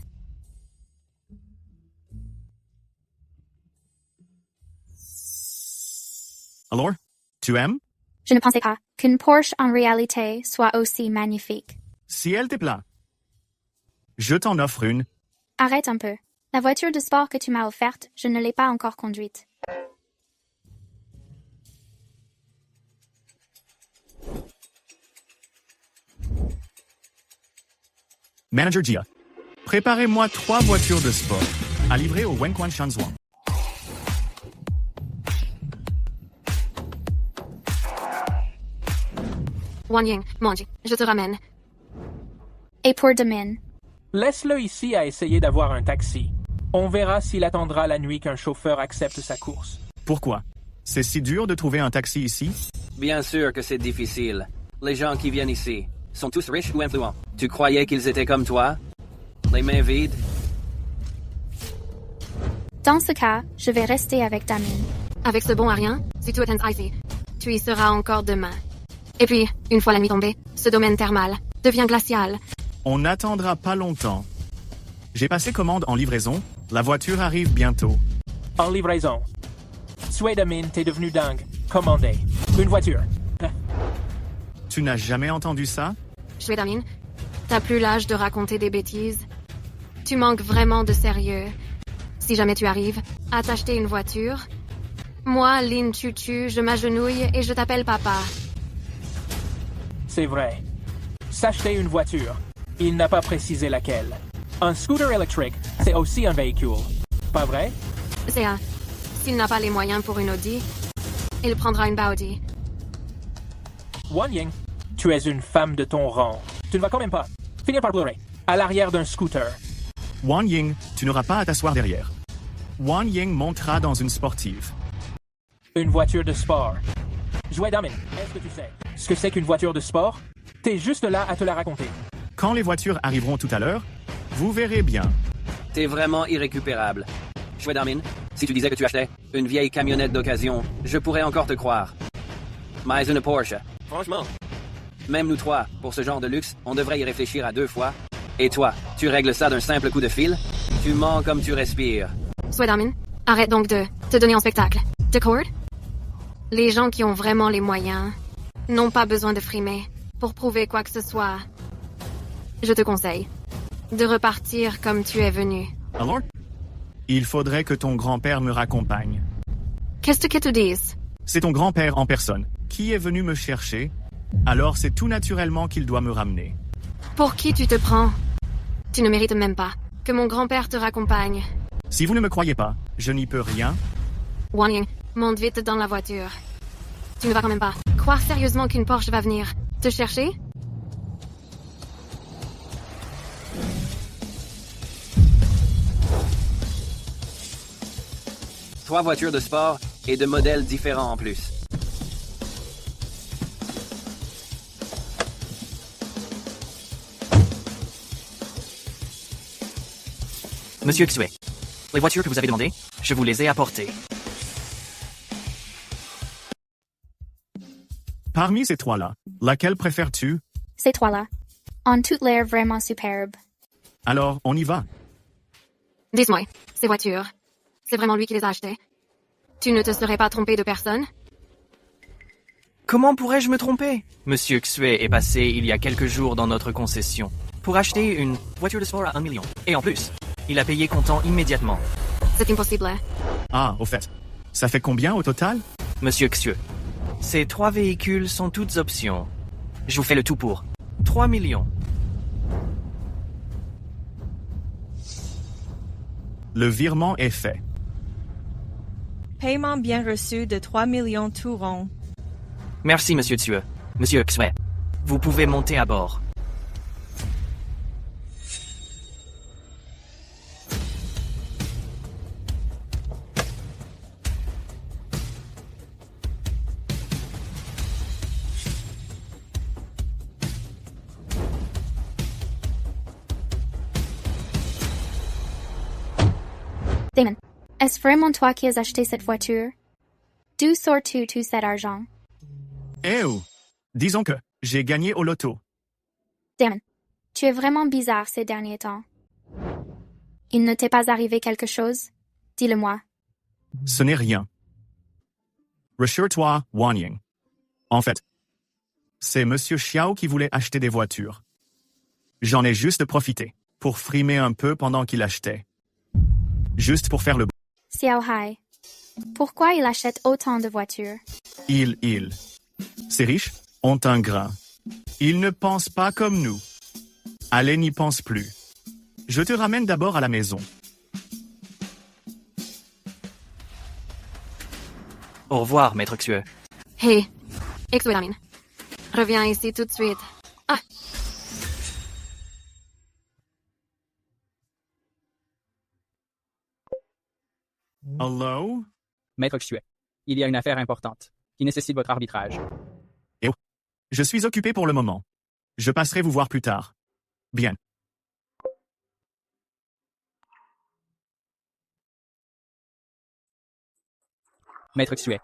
Alors, tu aimes? Je ne pensais pas qu'une Porsche en réalité soit aussi magnifique. Si elle te plaît, je t'en offre une. Arrête un peu. La voiture de sport que tu m'as offerte, je ne l'ai pas encore conduite. Manager Jia, préparez-moi 3 voitures de sport à livrer au Wenquan Shanzhuang. Wang Ying, mange, je te ramène. Et pour demain? Laisse-le ici à essayer d'avoir un taxi. On verra s'il attendra la nuit qu'un chauffeur accepte sa course. Pourquoi? C'est si dur de trouver un taxi ici? Bien sûr que c'est difficile. Les gens qui viennent ici sont tous riches ou influents. Tu croyais qu'ils étaient comme toi? Les mains vides? Dans ce cas, je vais rester avec Damin. Avec ce bon à rien, si tu attends ici, tu y seras encore demain. Et puis, une fois la nuit tombée, ce domaine thermal devient glacial. On n'attendra pas longtemps. J'ai passé commande en livraison. La voiture arrive bientôt. En livraison. Xuedamin, t'es devenu dingue. Commandez. Une voiture. Tu n'as jamais entendu ça? Xuedamin, t'as plus l'âge de raconter des bêtises. Tu manques vraiment de sérieux. Si jamais tu arrives à t'acheter une voiture, moi, Lin Chuchu, je m'agenouille et je t'appelle papa. C'est vrai. S'acheter une voiture. Il n'a pas précisé laquelle. Un scooter électrique, c'est aussi un véhicule. Pas vrai? C'est un. S'il n'a pas les moyens pour une Audi, il prendra une Audi. Wang Ying, tu es une femme de ton rang. Tu ne vas quand même pas finir par pleurer à l'arrière d'un scooter. Wang Ying, tu n'auras pas à t'asseoir derrière. Wang Ying montera dans une sportive. Une voiture de sport. Xuedamin, est-ce que tu sais ce que c'est qu'une voiture de sport? T'es juste là à te la raconter. Quand les voitures arriveront tout à l'heure, vous verrez bien. T'es vraiment irrécupérable. Chouette Darmin, si tu disais que tu achetais une vieille camionnette d'occasion, je pourrais encore te croire. Mais une Porsche. Franchement. Même nous trois, pour ce genre de luxe, on devrait y réfléchir à 2 fois. Et toi, tu règles ça d'un simple coup de fil? Tu mens comme tu respires. Chouette Darmin, arrête donc de te donner en spectacle. D'accord? Les gens qui ont vraiment les moyens n'ont pas besoin de frimer pour prouver quoi que ce soit. Je te conseille de repartir comme tu es venu. Alors? Il faudrait que ton grand-père me raccompagne. Qu'est-ce que tu dis? C'est ton grand-père en personne qui est venu me chercher, alors c'est tout naturellement qu'il doit me ramener. Pour qui tu te prends? Tu ne mérites même pas que mon grand-père te raccompagne. Si vous ne me croyez pas, je n'y peux rien. Wang Ying, monte vite dans la voiture. Tu ne vas quand même pas croire sérieusement qu'une Porsche va venir te chercher? Trois voitures de sport et de modèles différents en plus. Monsieur Xue, les voitures que vous avez demandées, je vous les ai apportées. Parmi ces trois-là, laquelle préfères-tu? Ces trois-là ont toutes l'air vraiment superbes. Alors, on y va. Dis-moi, ces voitures, c'est vraiment lui qui les a achetées? Tu ne te serais pas trompé de personne? Comment pourrais-je me tromper? Monsieur Xue est passé il y a quelques jours dans notre concession pour acheter une voiture de sport à 1 million. Et en plus, il a payé comptant immédiatement. C'est impossible. Ah, au fait, ça fait combien au total? Monsieur Xue, ces 3 véhicules sont toutes options. Je vous fais le tout pour 3 millions. Le virement est fait. Paiement bien reçu de 3 millions tout rond. Merci, Monsieur Xue. Monsieur Xue, vous pouvez monter à bord. Damon, est-ce vraiment toi qui as acheté cette voiture? D'où sors-tu tout cet argent? Eh oh! Disons que j'ai gagné au loto. Damon, tu es vraiment bizarre ces derniers temps. Il ne t'est pas arrivé quelque chose? Dis-le-moi. Ce n'est rien. Rassure-toi, Wang Ying. En fait, c'est Monsieur Xiao qui voulait acheter des voitures. J'en ai juste profité pour frimer un peu pendant qu'il achetait. Juste pour faire le... Xiao Hai, pourquoi il achète autant de voitures? Ces riches ont un grain. Ils ne pensent pas comme nous. Allez, n'y pense plus. Je te ramène d'abord à la maison. Au revoir, Maître Xue. Hey, Xue Darmin, reviens ici tout de suite. Ah! Hello? Maître Xue, il y a une affaire importante qui nécessite votre arbitrage. Eh oh. Je suis occupé pour le moment. Je passerai vous voir plus tard. Bien. Maître Xue,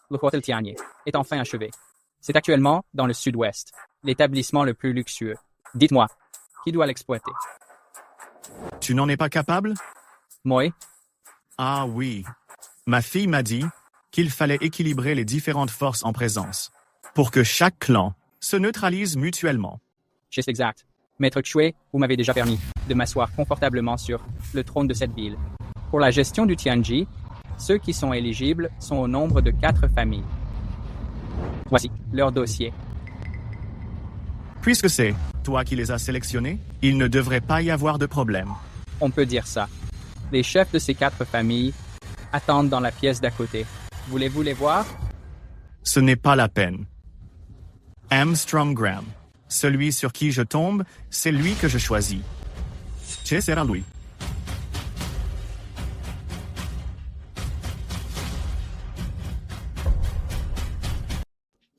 le hôtel Tianyi est enfin achevé. C'est actuellement dans le sud-ouest, l'établissement le plus luxueux. Dites-moi, qui doit l'exploiter? Tu n'en es pas capable? Moi? Ah oui. Ma fille m'a dit qu'il fallait équilibrer les différentes forces en présence pour que chaque clan se neutralise mutuellement. C'est exact. Maître Xue, vous m'avez déjà permis de m'asseoir confortablement sur le trône de cette ville. Pour la gestion du Tianyi, ceux qui sont éligibles sont au nombre de 4 familles. Voici leur dossier. Puisque c'est toi qui les as sélectionnés, il ne devrait pas y avoir de problème. On peut dire ça. Les chefs de ces 4 familles attendent dans la pièce d'à côté. Voulez-vous les voir? Ce n'est pas la peine. Armstrong Graham. Celui sur qui je tombe, c'est lui que je choisis. Ce sera lui.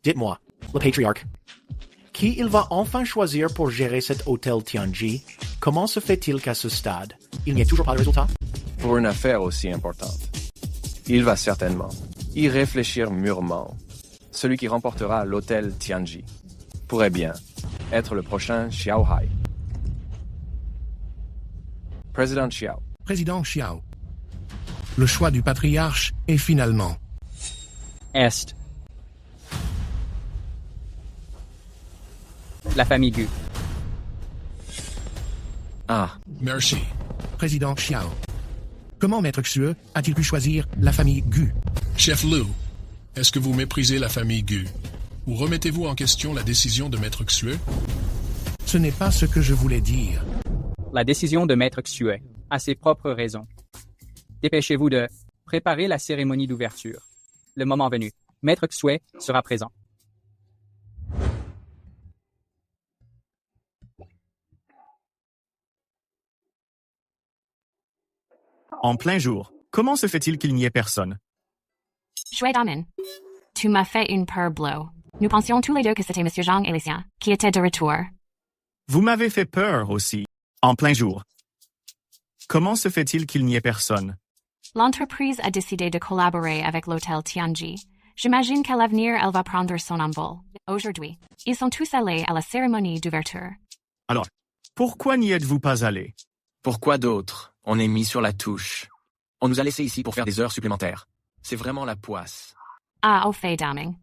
Dites-moi, le patriarche, qui il va enfin choisir pour gérer cet hôtel Tianyi? Comment se fait-il qu'à ce stade, il n'y ait toujours pas de résultat? Pour une affaire aussi importante. Il va certainement y réfléchir mûrement. Celui qui remportera l'hôtel Tianji pourrait bien être le prochain Xiao Hai. Président Xiao. Président Xiao. Le choix du patriarche est finalement Est. La famille Gu. Ah. Merci. Président Xiao. Comment Maître Xue a-t-il pu choisir la famille Gu? Chef Liu, est-ce que vous méprisez la famille Gu? Ou remettez-vous en question la décision de Maître Xue? Ce n'est pas ce que je voulais dire. La décision de Maître Xue a ses propres raisons. Dépêchez-vous de préparer la cérémonie d'ouverture. Le moment venu, Maître Xue sera présent. En plein jour, comment se fait-il qu'il n'y ait personne? Shui Damin, tu m'as fait une peur blow. Nous pensions tous les deux que c'était Monsieur Zhang et les siens qui étaient de retour. Vous m'avez fait peur aussi, en plein jour. Comment se fait-il qu'il n'y ait personne? L'entreprise a décidé de collaborer avec l'hôtel Tianji. J'imagine qu'à l'avenir, elle va prendre son envol. Aujourd'hui, ils sont tous allés à la cérémonie d'ouverture. Alors, pourquoi n'y êtes-vous pas allé? Pourquoi d'autres? On est mis sur la touche. On nous a laissés ici pour faire des heures supplémentaires. C'est vraiment la poisse. Ah, au fait, Daming.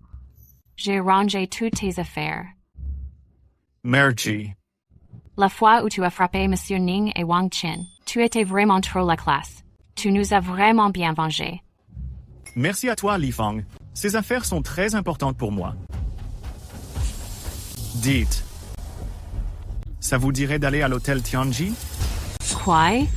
J'ai rangé toutes tes affaires. Merci. La fois où tu as frappé Monsieur Ning et Wang Qin, tu étais vraiment trop la classe. Tu nous as vraiment bien vengés. Merci à toi, Li Fang. Ces affaires sont très importantes pour moi. Dites. Ça vous dirait d'aller à l'hôtel Tianji? Quoi?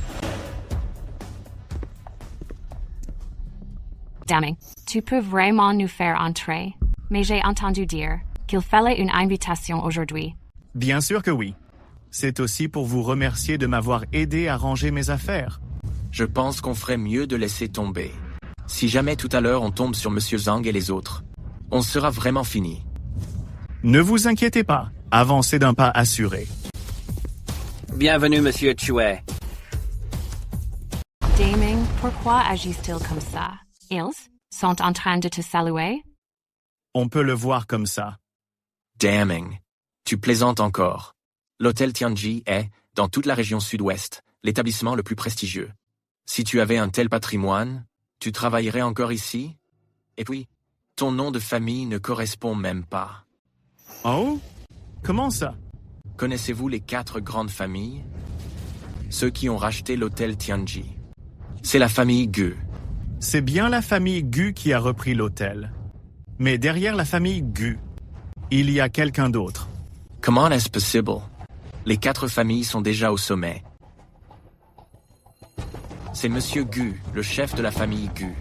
Daming, tu peux vraiment nous faire entrer, mais j'ai entendu dire qu'il fallait une invitation aujourd'hui. Bien sûr que oui. C'est aussi pour vous remercier de m'avoir aidé à ranger mes affaires. Je pense qu'on ferait mieux de laisser tomber. Si jamais tout à l'heure on tombe sur Monsieur Zhang et les autres, on sera vraiment fini. Ne vous inquiétez pas, avancez d'un pas assuré. Bienvenue, Monsieur Chue. Daming, pourquoi agissent-ils comme ça? Ils sont en train de te saluer? On peut le voir comme ça. Damning. Tu plaisantes encore. L'hôtel Tianji est, dans toute la région sud-ouest, l'établissement le plus prestigieux. Si tu avais un tel patrimoine, tu travaillerais encore ici? Et puis, ton nom de famille ne correspond même pas. Oh? Comment ça? Connaissez-vous les 4 grandes familles? Ceux qui ont racheté l'hôtel Tianji. C'est la famille Gu. C'est bien la famille Gu qui a repris l'hôtel. Mais derrière la famille Gu, il y a quelqu'un d'autre. Comment est-ce possible? Les 4 familles sont déjà au sommet. C'est Monsieur Gu, le chef de la famille Gu.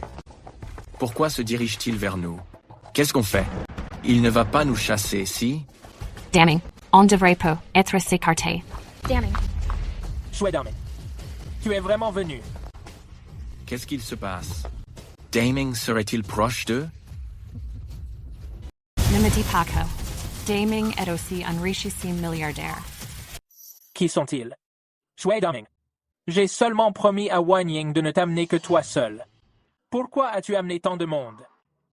Pourquoi se dirige-t-il vers nous? Qu'est-ce qu'on fait? Il ne va pas nous chasser, si? Daming, on devrait pas être s'écarter. Daming. Shui Damin, tu es vraiment venu. Qu'est-ce qu'il se passe? Daming serait-il proche d'eux? Ne me dis pas que Daming est aussi un richissime milliardaire. Qui sont-ils? Shui Damin, j'ai seulement promis à Wang Ying de ne t'amener que toi seul. Pourquoi as-tu amené tant de monde?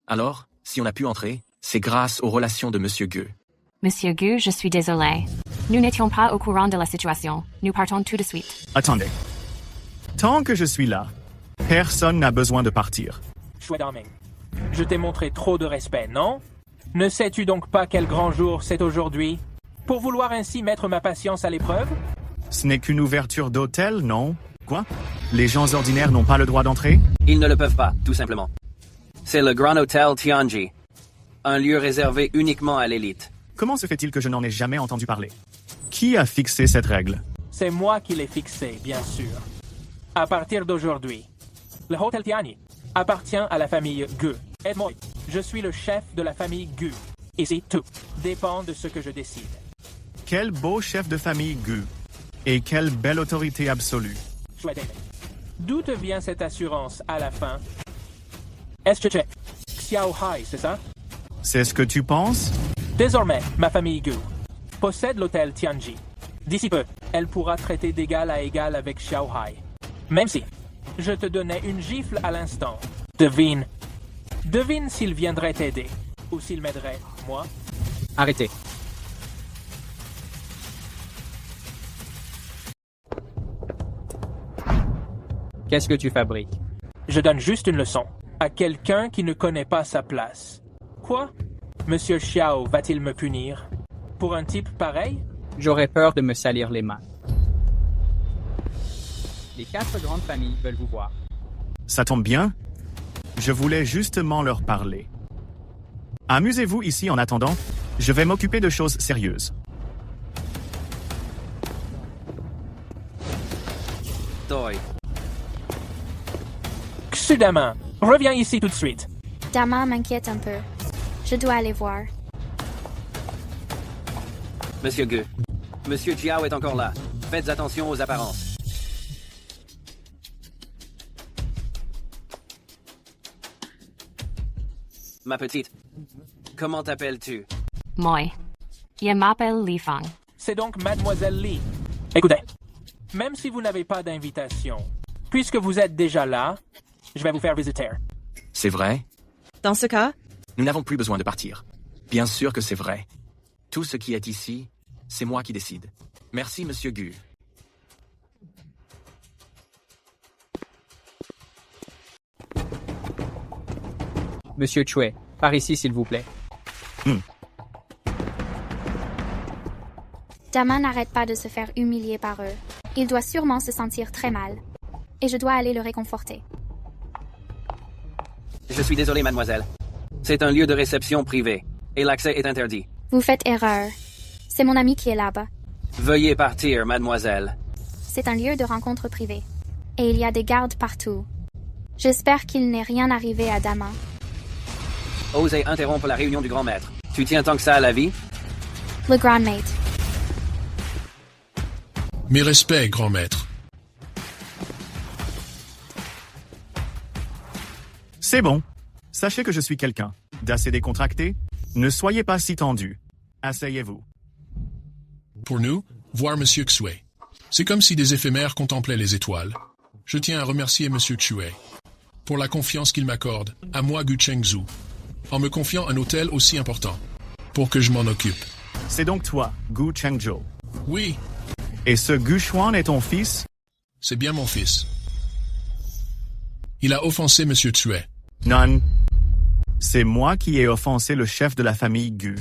Alors, si on a pu entrer, c'est grâce aux relations de Monsieur Gu. Monsieur Gu, je suis désolé. Nous n'étions pas au courant de la situation. Nous partons tout de suite. Attendez. Tant que je suis là, personne n'a besoin de partir. Shui Damin, je t'ai montré trop de respect, non? Ne sais-tu donc pas quel grand jour c'est aujourd'hui? Pour vouloir ainsi mettre ma patience à l'épreuve? Ce n'est qu'une ouverture d'hôtel, non? Quoi? Les gens ordinaires n'ont pas le droit d'entrer? Ils ne le peuvent pas, tout simplement. C'est le Grand Hôtel Tianji. Un lieu réservé uniquement à l'élite. Comment se fait-il que je n'en ai jamais entendu parler? Qui a fixé cette règle? C'est moi qui l'ai fixé, bien sûr. À partir d'aujourd'hui, le Hôtel Tianji appartient à la famille Gu. Aide-moi, je suis le chef de la famille Gu. Ici, tout dépend de ce que je décide. Quel beau chef de famille Gu. Et quelle belle autorité absolue. D'où te vient cette assurance à la fin? Est-ce que c'est Xiao Hai, c'est ça? C'est ce que tu penses? Désormais, ma famille Gu possède l'hôtel Tianji. D'ici peu, elle pourra traiter d'égal à égal avec Xiao Hai. Même si, Je te donnais une gifle à l'instant. Devine. Devine s'il viendrait t'aider. Ou s'il m'aiderait, moi. Arrêtez. Qu'est-ce que tu fabriques? Je donne juste une leçon. À quelqu'un qui ne connaît pas sa place. Quoi? Monsieur Xiao va-t-il me punir? Pour un type pareil? J'aurais peur de me salir les mains. Les 4 grandes familles veulent vous voir. Ça tombe bien. Je voulais justement leur parler. Amusez-vous ici en attendant. Je vais m'occuper de choses sérieuses. Toi. Xudama, reviens ici tout de suite. Dama m'inquiète un peu. Je dois aller voir. Monsieur Gu. Monsieur Jiao est encore là. Faites attention aux apparences. Ma petite, comment t'appelles-tu? Moi. Je m'appelle Li Fang. C'est donc Mademoiselle Li. Écoutez, même si vous n'avez pas d'invitation, puisque vous êtes déjà là, je vais vous faire visiter. C'est vrai? Dans ce cas, Nous n'avons plus besoin de partir. Bien sûr que c'est vrai. Tout ce qui est ici, c'est moi qui décide. Merci, Monsieur Gu. Monsieur Chue, par ici s'il vous plaît. Dama n'arrête pas de se faire humilier par eux. Il doit sûrement se sentir très mal. Et je dois aller le réconforter. Je suis désolé, mademoiselle. C'est un lieu de réception privé, et l'accès est interdit. Vous faites erreur. C'est mon ami qui est là-bas. Veuillez partir, mademoiselle. C'est un lieu de rencontre privée. Et il y a des gardes partout. J'espère qu'il n'est rien arrivé à Dama. Osez interrompre la réunion du grand maître. Tu tiens tant que ça à la vie? Le grand maître. Mes respects, grand maître. C'est bon. Sachez que je suis quelqu'un d'assez décontracté. Ne soyez pas si tendu. Asseyez-vous. Pour nous, voir Monsieur Xue. C'est comme si des éphémères contemplaient les étoiles. Je tiens à remercier Monsieur Xue pour la confiance qu'il m'accorde, à moi Gu Chengzhu, en me confiant un hôtel aussi important, pour que je m'en occupe. C'est donc toi, Gu Chengzhou. Oui. Et ce Gu Xuan est ton fils? C'est bien mon fils. Il a offensé Monsieur Xue. Non. C'est moi qui ai offensé le chef de la famille Gu.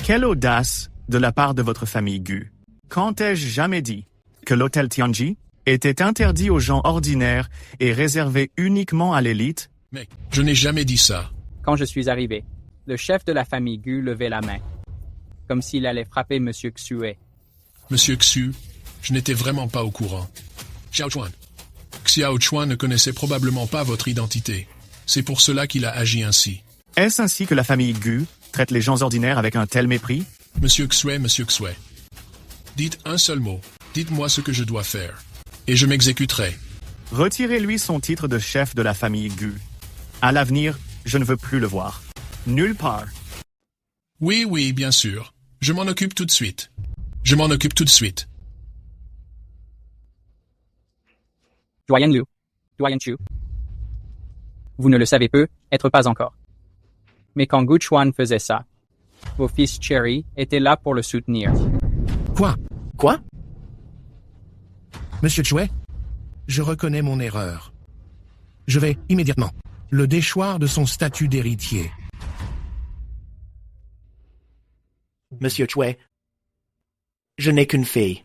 Quelle audace de la part de votre famille Gu. Quand ai-je jamais dit que l'hôtel Tianji était interdit aux gens ordinaires et réservé uniquement à l'élite? Mais je n'ai jamais dit ça. Quand je suis arrivé, le chef de la famille Gu levait la main, comme s'il allait frapper Monsieur Xue. Monsieur Xu, je n'étais vraiment pas au courant. Xiao Chuan. Xiao Chuan ne connaissait probablement pas votre identité. C'est pour cela qu'il a agi ainsi. Est-ce ainsi que la famille Gu traite les gens ordinaires avec un tel mépris? Monsieur Xue. Dites un seul mot. Dites-moi ce que je dois faire. Et je m'exécuterai. Retirez-lui son titre de chef de la famille Gu. À l'avenir, je ne veux plus le voir. Nulle part. Oui, bien sûr. Je m'en occupe tout de suite. Je m'en occupe tout de suite. Doyen Liu. Doyen Chu. Vous ne le savez peut-être pas encore. Mais quand Gu Xuan faisait ça, vos fils Cherry étaient là pour le soutenir. Quoi? Monsieur Chue, je reconnais mon erreur. Je vais immédiatement le déchoir de son statut d'héritier. Monsieur Chue, je n'ai qu'une fille.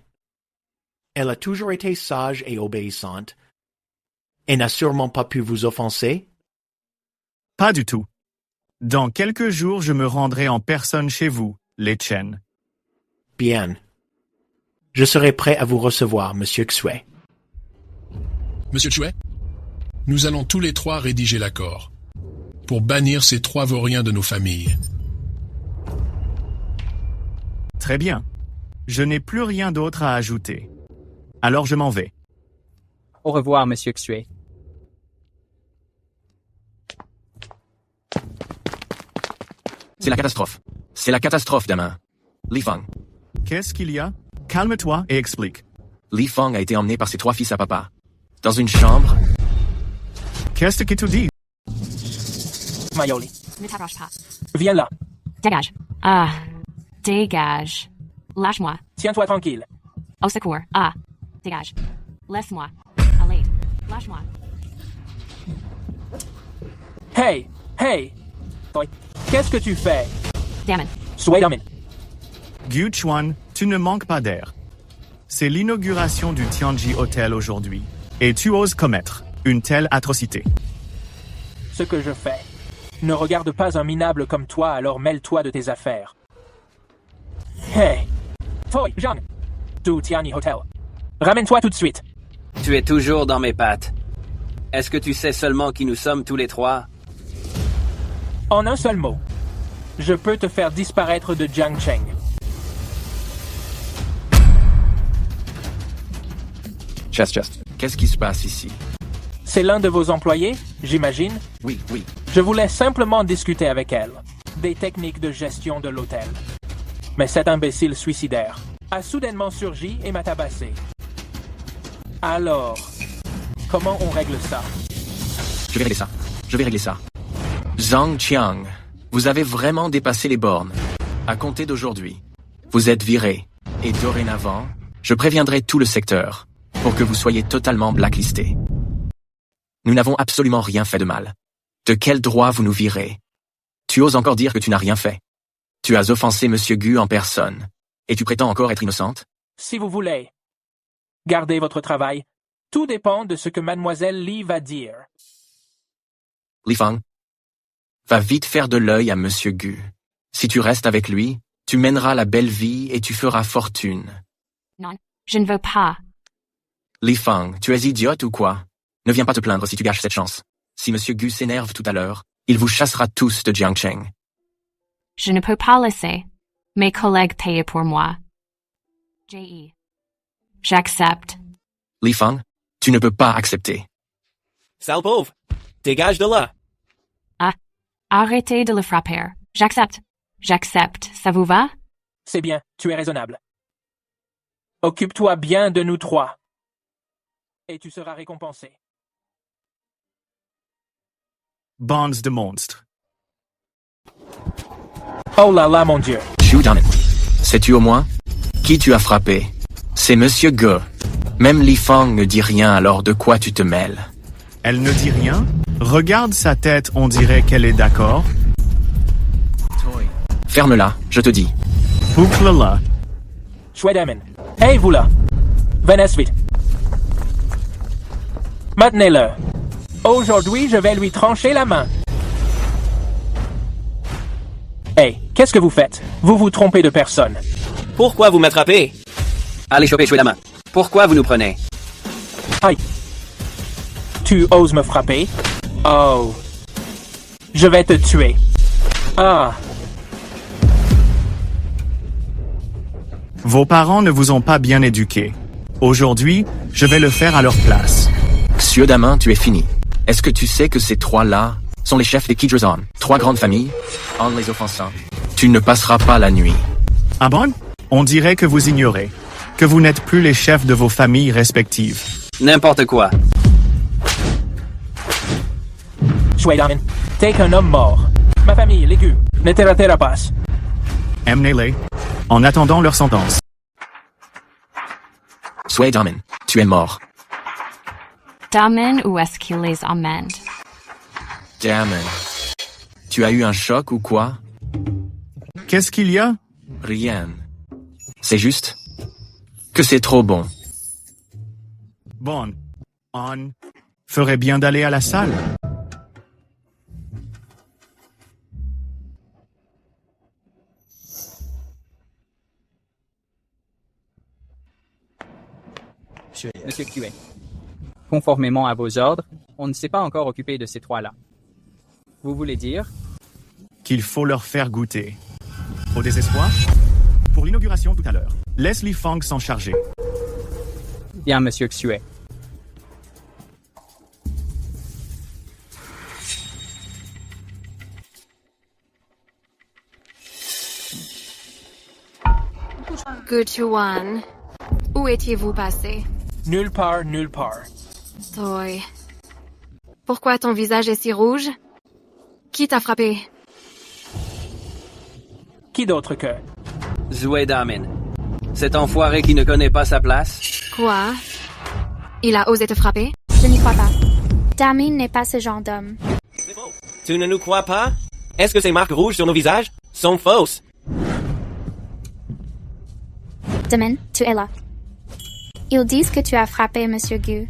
Elle a toujours été sage et obéissante, et n'a sûrement pas pu vous offenser? Pas du tout. Dans quelques jours, je me rendrai en personne chez vous, les Chen. Bien. Je serai prêt à vous recevoir, Monsieur Xue. Monsieur Xue, nous allons tous les trois rédiger l'accord pour bannir ces 3 vauriens de nos familles. Très bien. Je n'ai plus rien d'autre à ajouter. Alors je m'en vais. Au revoir, Monsieur Xue. C'est la catastrophe. C'est la catastrophe, Dama. Li Fang. Qu'est-ce qu'il y a? Calme-toi et explique. Li Fang a été emmené par ses 3 fils à papa. Dans une chambre? Qu'est-ce que tu dis? Mayoli. Ne t'approche pas. Viens là. Dégage. Ah. Dégage. Lâche-moi. Tiens-toi tranquille. Au secours. Ah. Dégage. Laisse-moi. À l'aide. Lâche-moi. Hey! Hey! Qu'est-ce que tu fais? Damon. Sois Damon. Gu Chuan, tu ne manques pas d'air. C'est l'inauguration du Tianji Hotel aujourd'hui. Et tu oses commettre une telle atrocité. Ce que je fais. Ne regarde pas un minable comme toi, alors mêle-toi de tes affaires. Hey! Toi, Jean! Du Tianji Hotel. Ramène-toi tout de suite. Tu es toujours dans mes pattes. Est-ce que tu sais seulement qui nous sommes tous les trois? En un seul mot. Je peux te faire disparaître de Jiangcheng. Chest. Qu'est-ce qui se passe ici? C'est l'un de vos employés, j'imagine? Oui. Je voulais simplement discuter avec elle. Des techniques de gestion de l'hôtel. Mais cet imbécile suicidaire a soudainement surgi et m'a tabassé. Alors, comment on règle ça? Je vais régler ça. Zhang Qiang, vous avez vraiment dépassé les bornes. À compter d'aujourd'hui, vous êtes viré. Et dorénavant, je préviendrai tout le secteur pour que vous soyez totalement blacklisté. Nous n'avons absolument rien fait de mal. De quel droit vous nous virez? Tu oses encore dire que tu n'as rien fait. Tu as offensé Monsieur Gu en personne. Et tu prétends encore être innocente? Si vous voulez. Gardez votre travail. Tout dépend de ce que Mademoiselle Li va dire. Li Fang, va vite faire de l'œil à Monsieur Gu. Si tu restes avec lui, tu mèneras la belle vie et tu feras fortune. Non, je ne veux pas. Li Fang, tu es idiote ou quoi? Ne viens pas te plaindre si tu gâches cette chance. Si Monsieur Gu s'énerve tout à l'heure, il vous chassera tous de Jiangcheng. Je ne peux pas laisser mes collègues payer pour moi. J.E. J'accepte. Li Fang, tu ne peux pas accepter. Sale pauvre, dégage de là. Ah, arrêtez de le frapper. J'accepte. Ça vous va? C'est bien, tu es raisonnable. Occupe-toi bien de nous trois. Et tu seras récompensé. Bandes de monstres. Oh là là, mon Dieu. Xu Damen. Sais-tu au moins qui tu as frappé? C'est Monsieur Ge. Même Li Fang ne dit rien, alors de quoi tu te mêles? Elle ne dit rien? Regarde sa tête, on dirait qu'elle est d'accord. Ferme-la, je te dis. Boucle-la. Shwedamen. Hey, vous là. Venez vite. Maintenez-le. Aujourd'hui, je vais lui trancher la main. Hey, qu'est-ce que vous faites? Vous vous trompez de personne. Pourquoi vous m'attrapez? Allez choper la main. Pourquoi vous nous prenez? Aïe. Tu oses me frapper? Oh. Je vais te tuer. Ah. Vos parents ne vous ont pas bien éduqué. Aujourd'hui, je vais le faire à leur place. Xue Damen, tu es fini. Est-ce que tu sais que ces trois-là sont les chefs des Kidrazon, 3 grandes familles? En les offensant, tu ne passeras pas la nuit. Ah bon? On dirait que vous ignorez. Que vous n'êtes plus les chefs de vos familles respectives. N'importe quoi. Shwedamen, t'es qu'un homme mort. Ma famille, les Gu, ne te ratera pas. Emmenez-les. En attendant leur sentence. Xue Damen, tu es mort. Damen ou est-ce qu'il les emmène? Damen. Tu as eu un choc ou quoi? Qu'est-ce qu'il y a? Rien. C'est juste que c'est trop bon. Bon. On ferait bien d'aller à la salle. Monsieur Q. Conformément à vos ordres, on ne s'est pas encore occupé de ces trois-là. Vous voulez dire? Qu'il faut leur faire goûter. Au désespoir? Pour l'inauguration tout à l'heure. Laisse Li Fang s'en charger. Bien, Monsieur Xue. Gu Chuan, où étiez-vous passé? Nulle part, nulle part. Soy. Pourquoi ton visage est si rouge? Qui t'a frappé? Qui d'autre que... Xue Damin. Cet enfoiré qui ne connaît pas sa place. Quoi? Il a osé te frapper? Je n'y crois pas. Damin n'est pas ce genre d'homme. Tu ne nous crois pas? Est-ce que ces marques rouges sur nos visages sont fausses? Damin, tu es là. Ils disent que tu as frappé Monsieur Gu.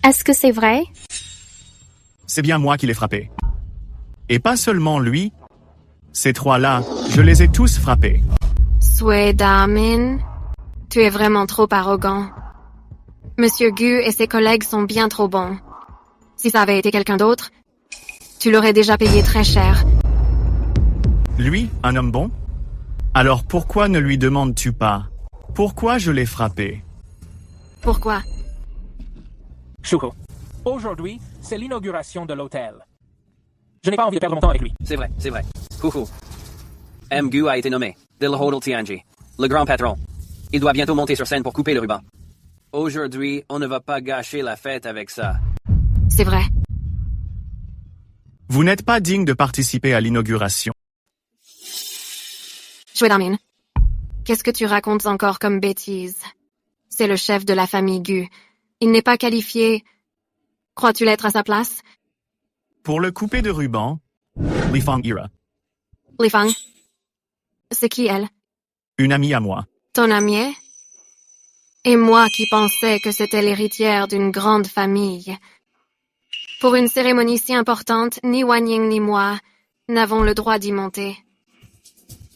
Est-ce que c'est vrai? C'est bien moi qui l'ai frappé. Et pas seulement lui. Ces trois-là, je les ai tous frappés. Xue Damin, tu es vraiment trop arrogant. Monsieur Gu et ses collègues sont bien trop bons. Si ça avait été quelqu'un d'autre, tu l'aurais déjà payé très cher. Lui, un homme bon? Alors pourquoi ne lui demandes-tu pas? Pourquoi je l'ai frappé? Pourquoi? Shuko. Aujourd'hui, c'est l'inauguration de l'hôtel. Je n'ai pas envie de perdre mon temps avec lui. C'est vrai, c'est vrai. Coucou. M. Gu a été nommé de l'Hodel Tianji, le grand patron. Il doit bientôt monter sur scène pour couper le ruban. Aujourd'hui, on ne va pas gâcher la fête avec ça. C'est vrai. Vous n'êtes pas digne de participer à l'inauguration. Xue Damin, qu'est-ce que tu racontes encore comme bêtise? C'est le chef de la famille Gu. Il n'est pas qualifié. Crois-tu l'être à sa place? Pour le couper de ruban, Li Fang ira. Li Fang? C'est qui elle? Une amie à moi. Ton amie? Et moi qui pensais que c'était l'héritière d'une grande famille. Pour une cérémonie si importante, ni Wan Ying ni moi n'avons le droit d'y monter.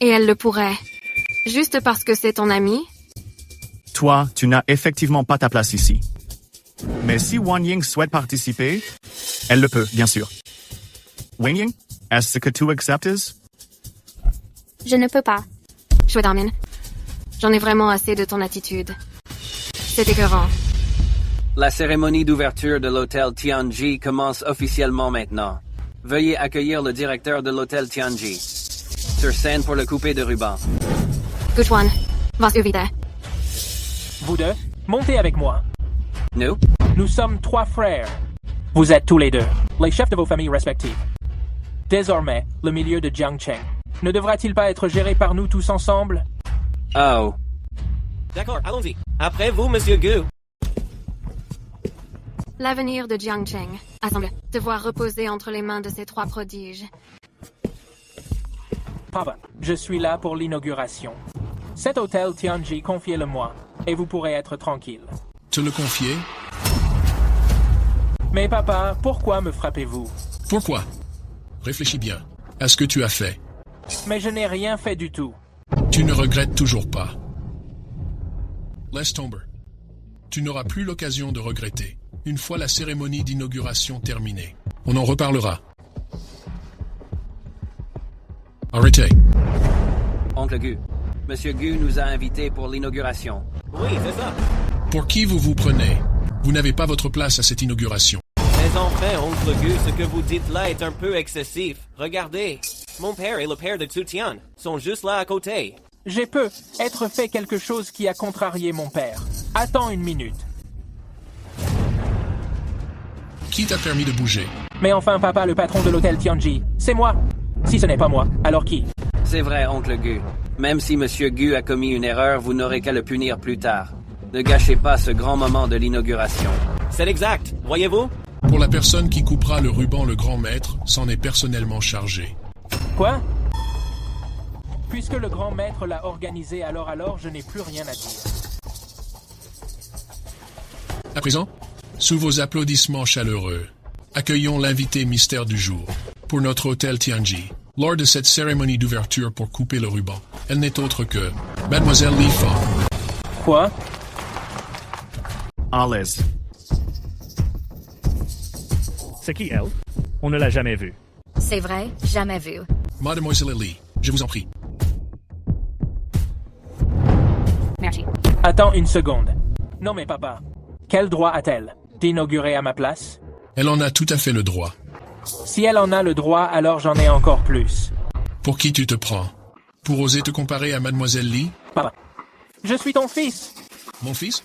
Et elle le pourrait. Juste parce que c'est ton amie? Toi, tu n'as effectivement pas ta place ici. Mais si Wan Ying souhaite participer, elle le peut, bien sûr. Wan Ying, est-ce que tu acceptes? Je ne peux pas. Xue Damin, j'en ai vraiment assez de ton attitude. C'est écœurant. La cérémonie d'ouverture de l'hôtel Tianji commence officiellement maintenant. Veuillez accueillir le directeur de l'hôtel Tianji. Sur scène pour le couper de ruban. Guchuan, vas-y vite. Vous deux, montez avec moi. Nous? Nous sommes trois frères. Vous êtes tous les deux, les chefs de vos familles respectives. Désormais, le milieu de Jiangcheng ne devra-t-il pas être géré par nous tous ensemble? Oh. D'accord, allons-y. Après vous, Monsieur Gu. L'avenir de Jiangcheng semble devoir reposer entre les mains de ces trois prodiges. Papa, je suis là pour l'inauguration. Cet hôtel Tianji, confiez-le-moi, et vous pourrez être tranquille. Te le confier? Mais papa, pourquoi me frappez-vous? Pourquoi? Réfléchis bien à ce que tu as fait. Mais je n'ai rien fait du tout. Tu ne regrettes toujours pas. Laisse tomber. Tu n'auras plus l'occasion de regretter. Une fois la cérémonie d'inauguration terminée. On en reparlera. Arrêtez. Oncle Gu. Monsieur Gu nous a invités pour l'inauguration. Oui, c'est ça. Pour qui vous vous prenez? Vous n'avez pas votre place à cette inauguration. Mais enfin, Oncle Gu, ce que vous dites là est un peu excessif. Regardez. Mon père et le père de Tzu Tian sont juste là à côté. J'ai peu être fait quelque chose qui a contrarié mon père. Attends une minute. Qui t'a permis de bouger? Mais enfin, papa, le patron de l'hôtel Tianji, c'est moi. Si ce n'est pas moi, alors qui? C'est vrai, Oncle Gu. Même si Monsieur Gu a commis une erreur, vous n'aurez qu'à le punir plus tard. Ne gâchez pas ce grand moment de l'inauguration. C'est exact, voyez-vous? Pour la personne qui coupera le ruban, le grand maître s'en est personnellement chargé. Quoi? Puisque le grand maître l'a organisé, alors, je n'ai plus rien à dire. À présent, sous vos applaudissements chaleureux, accueillons l'invité mystère du jour pour notre hôtel Tianji. Lors de cette cérémonie d'ouverture pour couper le ruban, elle n'est autre que Mademoiselle Li Fang. Quoi? À l'aise. C'est qui elle? On ne l'a jamais vue. C'est vrai, jamais vu. Mademoiselle Li, je vous en prie. Merci. Attends une seconde. Non mais papa, quel droit a-t-elle d'inaugurer à ma place? Elle en a tout à fait le droit. Si elle en a le droit, alors j'en ai encore plus. Pour qui tu te prends? Pour oser te comparer à Mademoiselle Li? Papa, je suis ton fils. Mon fils?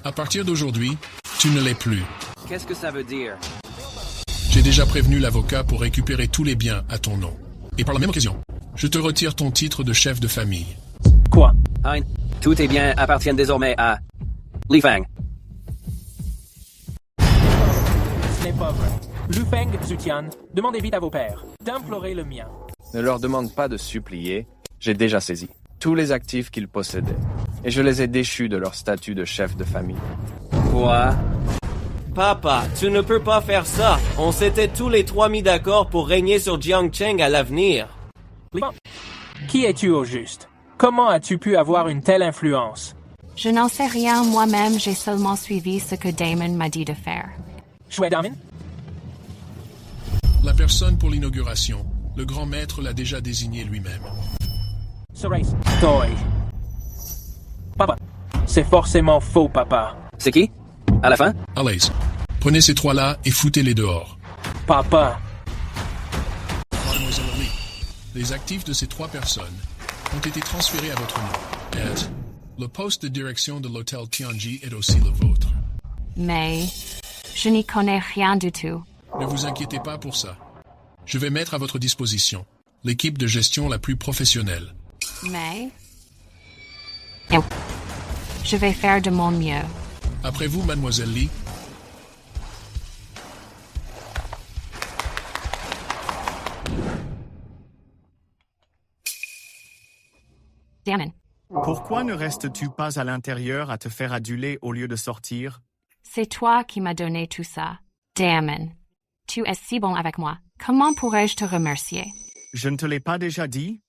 À partir d'aujourd'hui, tu ne l'es plus. Qu'est-ce que ça veut dire? J'ai déjà prévenu l'avocat pour récupérer tous les biens à ton nom. Et par la même occasion, je te retire ton titre de chef de famille. Quoi? Hein? Tous tes biens appartiennent désormais à Li Fang. Ce n'est pas vrai. Lu Feng, Zutian, demandez vite à vos pères d'implorer le mien. Ne leur demande pas de supplier, j'ai déjà saisi tous les actifs qu'ils possédaient, et je les ai déchus de leur statut de chef de famille. Quoi? Papa, tu ne peux pas faire ça. On s'était tous les trois mis d'accord pour régner sur Jiangcheng à l'avenir. Qui es-tu au juste? Comment as-tu pu avoir une telle influence? Je n'en sais rien moi-même, j'ai seulement suivi ce que Damon m'a dit de faire. Shui Damon? La personne pour l'inauguration, le grand maître l'a déjà désigné lui-même. Serace Toy. Papa, c'est forcément faux, papa. C'est qui? À la fin? Allez, prenez ces trois-là et foutez-les dehors. Papa. Mademoiselle Lee, les actifs de ces trois personnes ont été transférés à votre nom. Et le poste de direction de l'hôtel Tianji est aussi le vôtre. Mais je n'y connais rien du tout. Ne vous inquiétez pas pour ça. Je vais mettre à votre disposition l'équipe de gestion la plus professionnelle. Mais je vais faire de mon mieux. Après vous, mademoiselle Lee. Damon. Pourquoi ne restes-tu pas à l'intérieur à te faire aduler au lieu de sortir? C'est toi qui m'as donné tout ça. Damon. Tu es si bon avec moi. Comment pourrais-je te remercier? Je ne te l'ai pas déjà dit?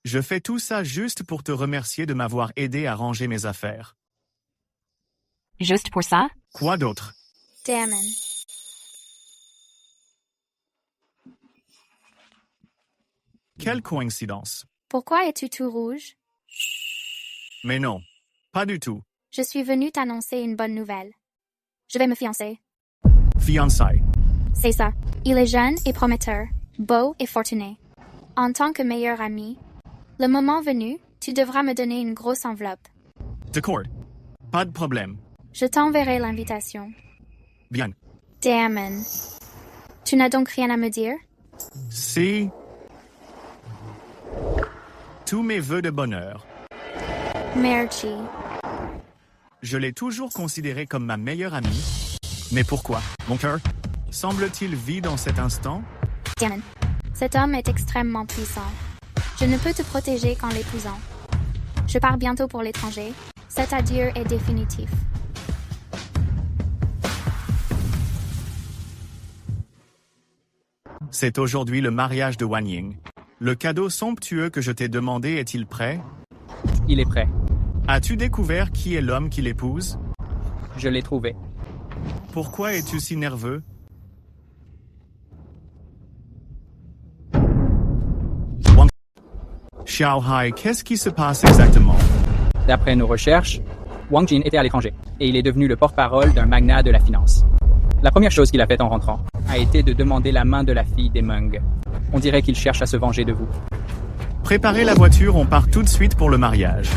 Je fais tout ça juste pour te remercier de m'avoir aidé à ranger mes affaires. Juste pour ça? Quoi d'autre? Damon. Quelle coïncidence. Pourquoi es-tu tout rouge? Mais non, pas du tout. Je suis venue t'annoncer une bonne nouvelle. Je vais me fiancer. Fiançailles. C'est ça. Il est jeune et prometteur, beau et fortuné. En tant que meilleur ami, le moment venu, tu devras me donner une grosse enveloppe. D'accord. Pas de problème. Je t'enverrai l'invitation. Bien. Damon. Tu n'as donc rien à me dire? Si. Tous mes vœux de bonheur. Merci. Je l'ai toujours considéré comme ma meilleure amie. Mais pourquoi? Mon cœur semble-t-il vide en cet instant? Damon. Cet homme est extrêmement puissant. Je ne peux te protéger qu'en l'épousant. Je pars bientôt pour l'étranger. Cet adieu est définitif. C'est aujourd'hui le mariage de Wan Ying. Le cadeau somptueux que je t'ai demandé est-il prêt? Il est prêt. As-tu découvert qui est l'homme qui l'épouse? Je l'ai trouvé. Pourquoi es-tu si nerveux? Xiaohai, qu'est-ce qui se passe exactement? D'après nos recherches, Wang Jin était à l'étranger et il est devenu le porte-parole d'un magnat de la finance. La première chose qu'il a faite en rentrant a été de demander la main de la fille des Meng. On dirait qu'il cherche à se venger de vous. Préparez la voiture, on part tout de suite pour le mariage.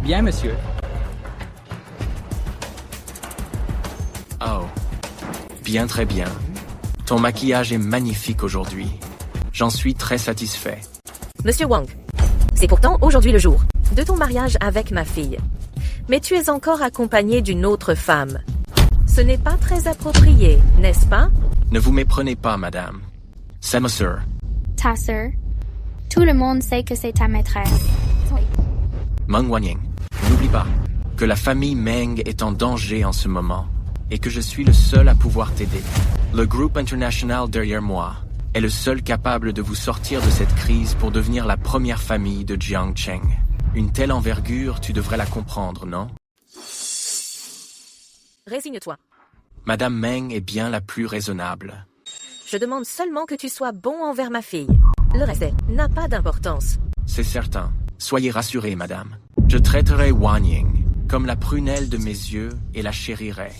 Bien, monsieur. Oh. Bien, très bien. Ton maquillage est magnifique aujourd'hui. J'en suis très satisfait. Monsieur Wang, c'est pourtant aujourd'hui le jour de ton mariage avec ma fille. Mais tu es encore accompagné d'une autre femme. Ce n'est pas très approprié, n'est-ce pas? Ne vous méprenez pas, madame. C'est ma sœur. Ta sœur. Tout le monde sait que c'est ta maîtresse. Meng Wanying, n'oublie pas que la famille Meng est en danger en ce moment et que je suis le seul à pouvoir t'aider. Le groupe international derrière moi est le seul capable de vous sortir de cette crise pour devenir la première famille de Jiangcheng. Une telle envergure, tu devrais la comprendre, non? Résigne-toi. Madame Meng est bien la plus raisonnable. Je demande seulement que tu sois bon envers ma fille. Le reste n'a pas d'importance. C'est certain. Soyez rassurée, madame. Je traiterai Wan Ying comme la prunelle de mes yeux et la chérirai.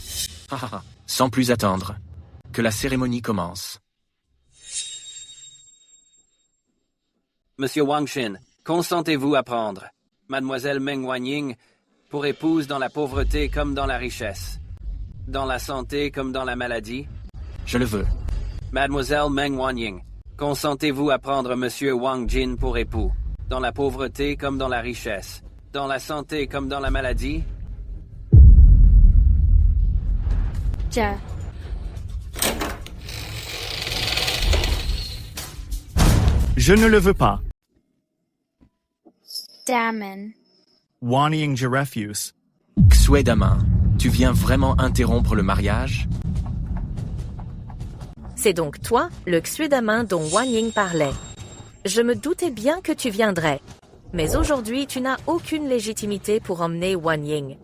Sans plus attendre, que la cérémonie commence. Monsieur Wang Xin, consentez-vous à prendre Mademoiselle Meng Wanying pour épouse dans la pauvreté comme dans la richesse? Dans la santé comme dans la maladie? Je le veux. Mademoiselle Meng Wanying, consentez-vous à prendre Monsieur Wang Jin pour époux? Dans la pauvreté comme dans la richesse? Dans la santé comme dans la maladie? Je ne le veux pas. Daman. Wanying, je refuse. Xue Damin, tu viens vraiment interrompre le mariage? C'est donc toi, le Xuedamin dont Wanying parlait. Je me doutais bien que tu viendrais. Mais aujourd'hui, tu n'as aucune légitimité pour emmener Wanying.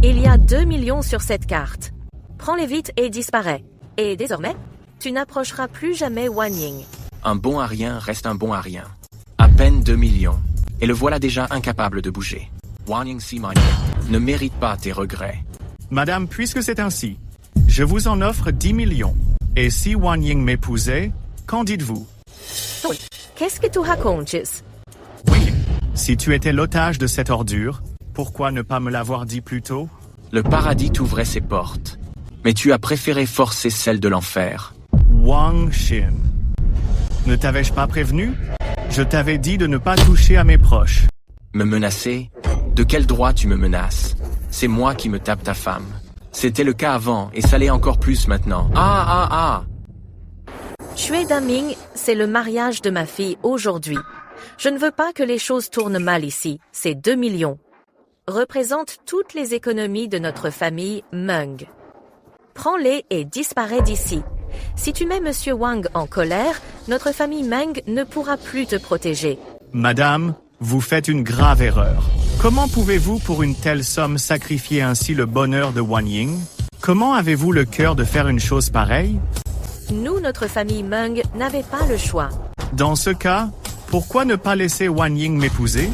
Il y a 2 millions sur cette carte. Prends-les vite et disparais. Et désormais, tu n'approcheras plus jamais Wanying. Un bon à rien reste un bon à rien. À peine 2 millions. Et le voilà déjà incapable de bouger. Wanying Simon ne mérite pas tes regrets. Madame, puisque c'est ainsi, je vous en offre 10 millions. Et si Wanying m'épousait, qu'en dites-vous? Oui. Qu'est-ce que tu racontes? Oui. Si tu étais l'otage de cette ordure, pourquoi ne pas me l'avoir dit plus tôt? Le paradis t'ouvrait ses portes. Mais tu as préféré forcer celle de l'enfer. Wang Xin. Ne t'avais-je pas prévenu? Je t'avais dit de ne pas toucher à mes proches. Me menacer? De quel droit tu me menaces? C'est moi qui me tape ta femme. C'était le cas avant, et ça l'est encore plus maintenant. Xue Daming, c'est le mariage de ma fille aujourd'hui. Je ne veux pas que les choses tournent mal ici. Ces 2 millions représentent toutes les économies de notre famille Meng. Prends-les et disparais d'ici. Si tu mets Monsieur Wang en colère, notre famille Meng ne pourra plus te protéger. Madame, vous faites une grave erreur. Comment pouvez-vous pour une telle somme sacrifier ainsi le bonheur de Wanying? Comment avez-vous le cœur de faire une chose pareille? Nous, notre famille Meng, n'avait pas le choix. Dans ce cas, pourquoi ne pas laisser Wanying m'épouser?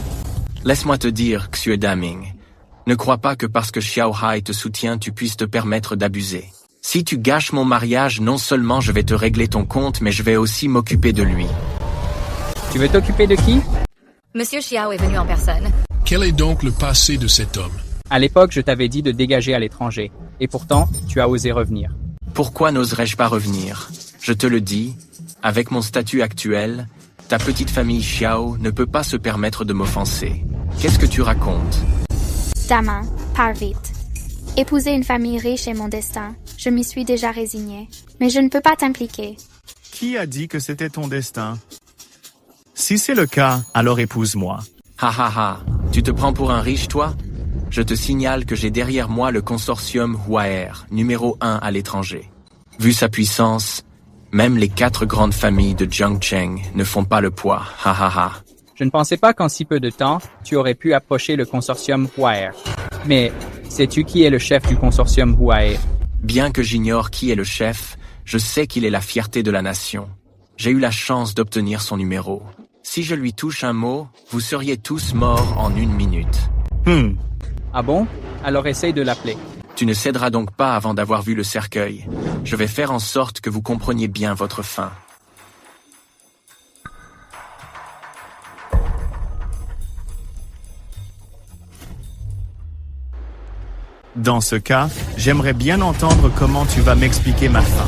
Laisse-moi te dire, Xue Daming. Ne crois pas que parce que Xiao Hai te soutient, tu puisses te permettre d'abuser. Si tu gâches mon mariage, non seulement je vais te régler ton compte, mais je vais aussi m'occuper de lui. Tu veux t'occuper de qui? Monsieur Xiao est venu en personne. Quel est donc le passé de cet homme? À l'époque, je t'avais dit de dégager à l'étranger. Et pourtant, tu as osé revenir. Pourquoi n'oserais-je pas revenir? Je te le dis, avec mon statut actuel, ta petite famille Xiao ne peut pas se permettre de m'offenser. Qu'est-ce que tu racontes? Daman, pars vite. Épouser une famille riche est mon destin. Je m'y suis déjà résignée. Mais je ne peux pas t'impliquer. Qui a dit que c'était ton destin? Si c'est le cas, alors épouse-moi. Tu te prends pour un riche, toi? Je te signale que j'ai derrière moi le consortium Huaer, numéro 1 à l'étranger. Vu sa puissance, même les 4 grandes familles de Jiangcheng ne font pas le poids. Je ne pensais pas qu'en si peu de temps, tu aurais pu approcher le consortium Huaer. Mais, sais-tu qui est le chef du consortium Huaer? Bien que j'ignore qui est le chef, je sais qu'il est la fierté de la nation. J'ai eu la chance d'obtenir son numéro. Si je lui touche un mot, vous seriez tous morts en 1 minute. Ah bon? Alors essaye de l'appeler. Tu ne céderas donc pas avant d'avoir vu le cercueil. Je vais faire en sorte que vous compreniez bien votre fin. Dans ce cas, j'aimerais bien entendre comment tu vas m'expliquer ma fin.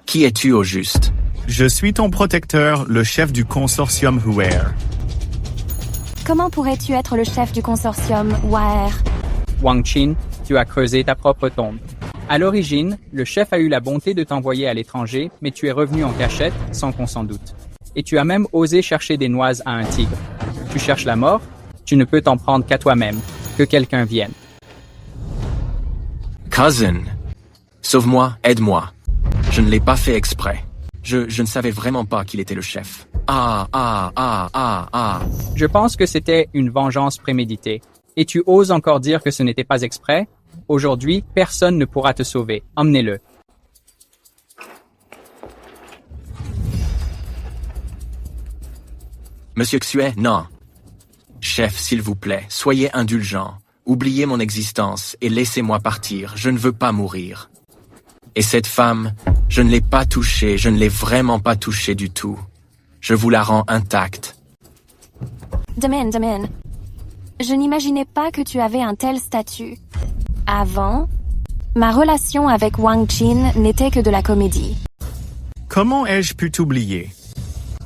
Qui es-tu au juste? Je suis ton protecteur, le chef du consortium Huaer. Comment pourrais-tu être le chef du consortium Huaer? Wang Xin, tu as creusé ta propre tombe. À l'origine, le chef a eu la bonté de t'envoyer à l'étranger, mais tu es revenu en cachette, sans qu'on s'en doute. Et tu as même osé chercher des noises à un tigre. Tu cherches la mort? Tu ne peux t'en prendre qu'à toi-même. Que quelqu'un vienne. Cousin, sauve-moi, aide-moi. Je ne l'ai pas fait exprès. Je ne savais vraiment pas qu'il était le chef. Je pense que c'était une vengeance préméditée. Et tu oses encore dire que ce n'était pas exprès? Aujourd'hui, personne ne pourra te sauver. Emmenez-le. Monsieur Xue, non. Chef, s'il vous plaît, soyez indulgent. Oubliez mon existence et laissez-moi partir. Je ne veux pas mourir. Et cette femme, je ne l'ai pas touchée, je ne l'ai vraiment pas touchée du tout. Je vous la rends intacte. Daman. Je n'imaginais pas que tu avais un tel statut. Avant, ma relation avec Wang Qin n'était que de la comédie. Comment ai-je pu t'oublier?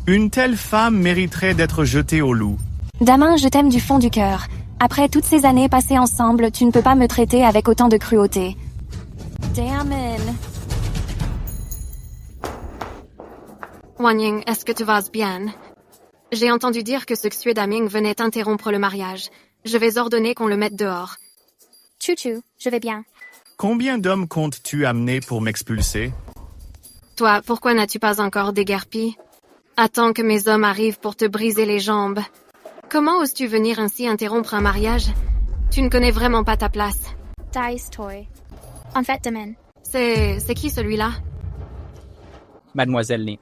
Une telle femme mériterait d'être jetée au loup. Damin, je t'aime du fond du cœur. Après toutes ces années passées ensemble, tu ne peux pas me traiter avec autant de cruauté. Damin. Wang Ying, est-ce que tu vas bien? J'ai entendu dire que ce Xue Daming venait interrompre le mariage. Je vais ordonner qu'on le mette dehors. Chou-chou, je vais bien. Combien d'hommes comptes-tu amener pour m'expulser? Toi, pourquoi n'as-tu pas encore déguerpi? Attends que mes hommes arrivent pour te briser les jambes. Comment oses-tu venir ainsi interrompre un mariage? Tu ne connais vraiment pas ta place. Dice Toy. En fait, Damin. C'est qui celui-là? Mademoiselle Li.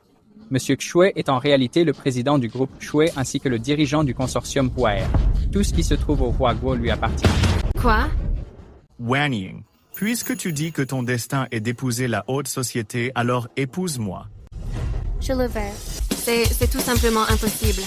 Monsieur Xue est en réalité le président du groupe Xue ainsi que le dirigeant du consortium Puer. Tout ce qui se trouve au roi Guo lui appartient. Quoi? Wang Ying, puisque tu dis que ton destin est d'épouser la haute société, alors épouse-moi. Je le veux. C'est tout simplement impossible.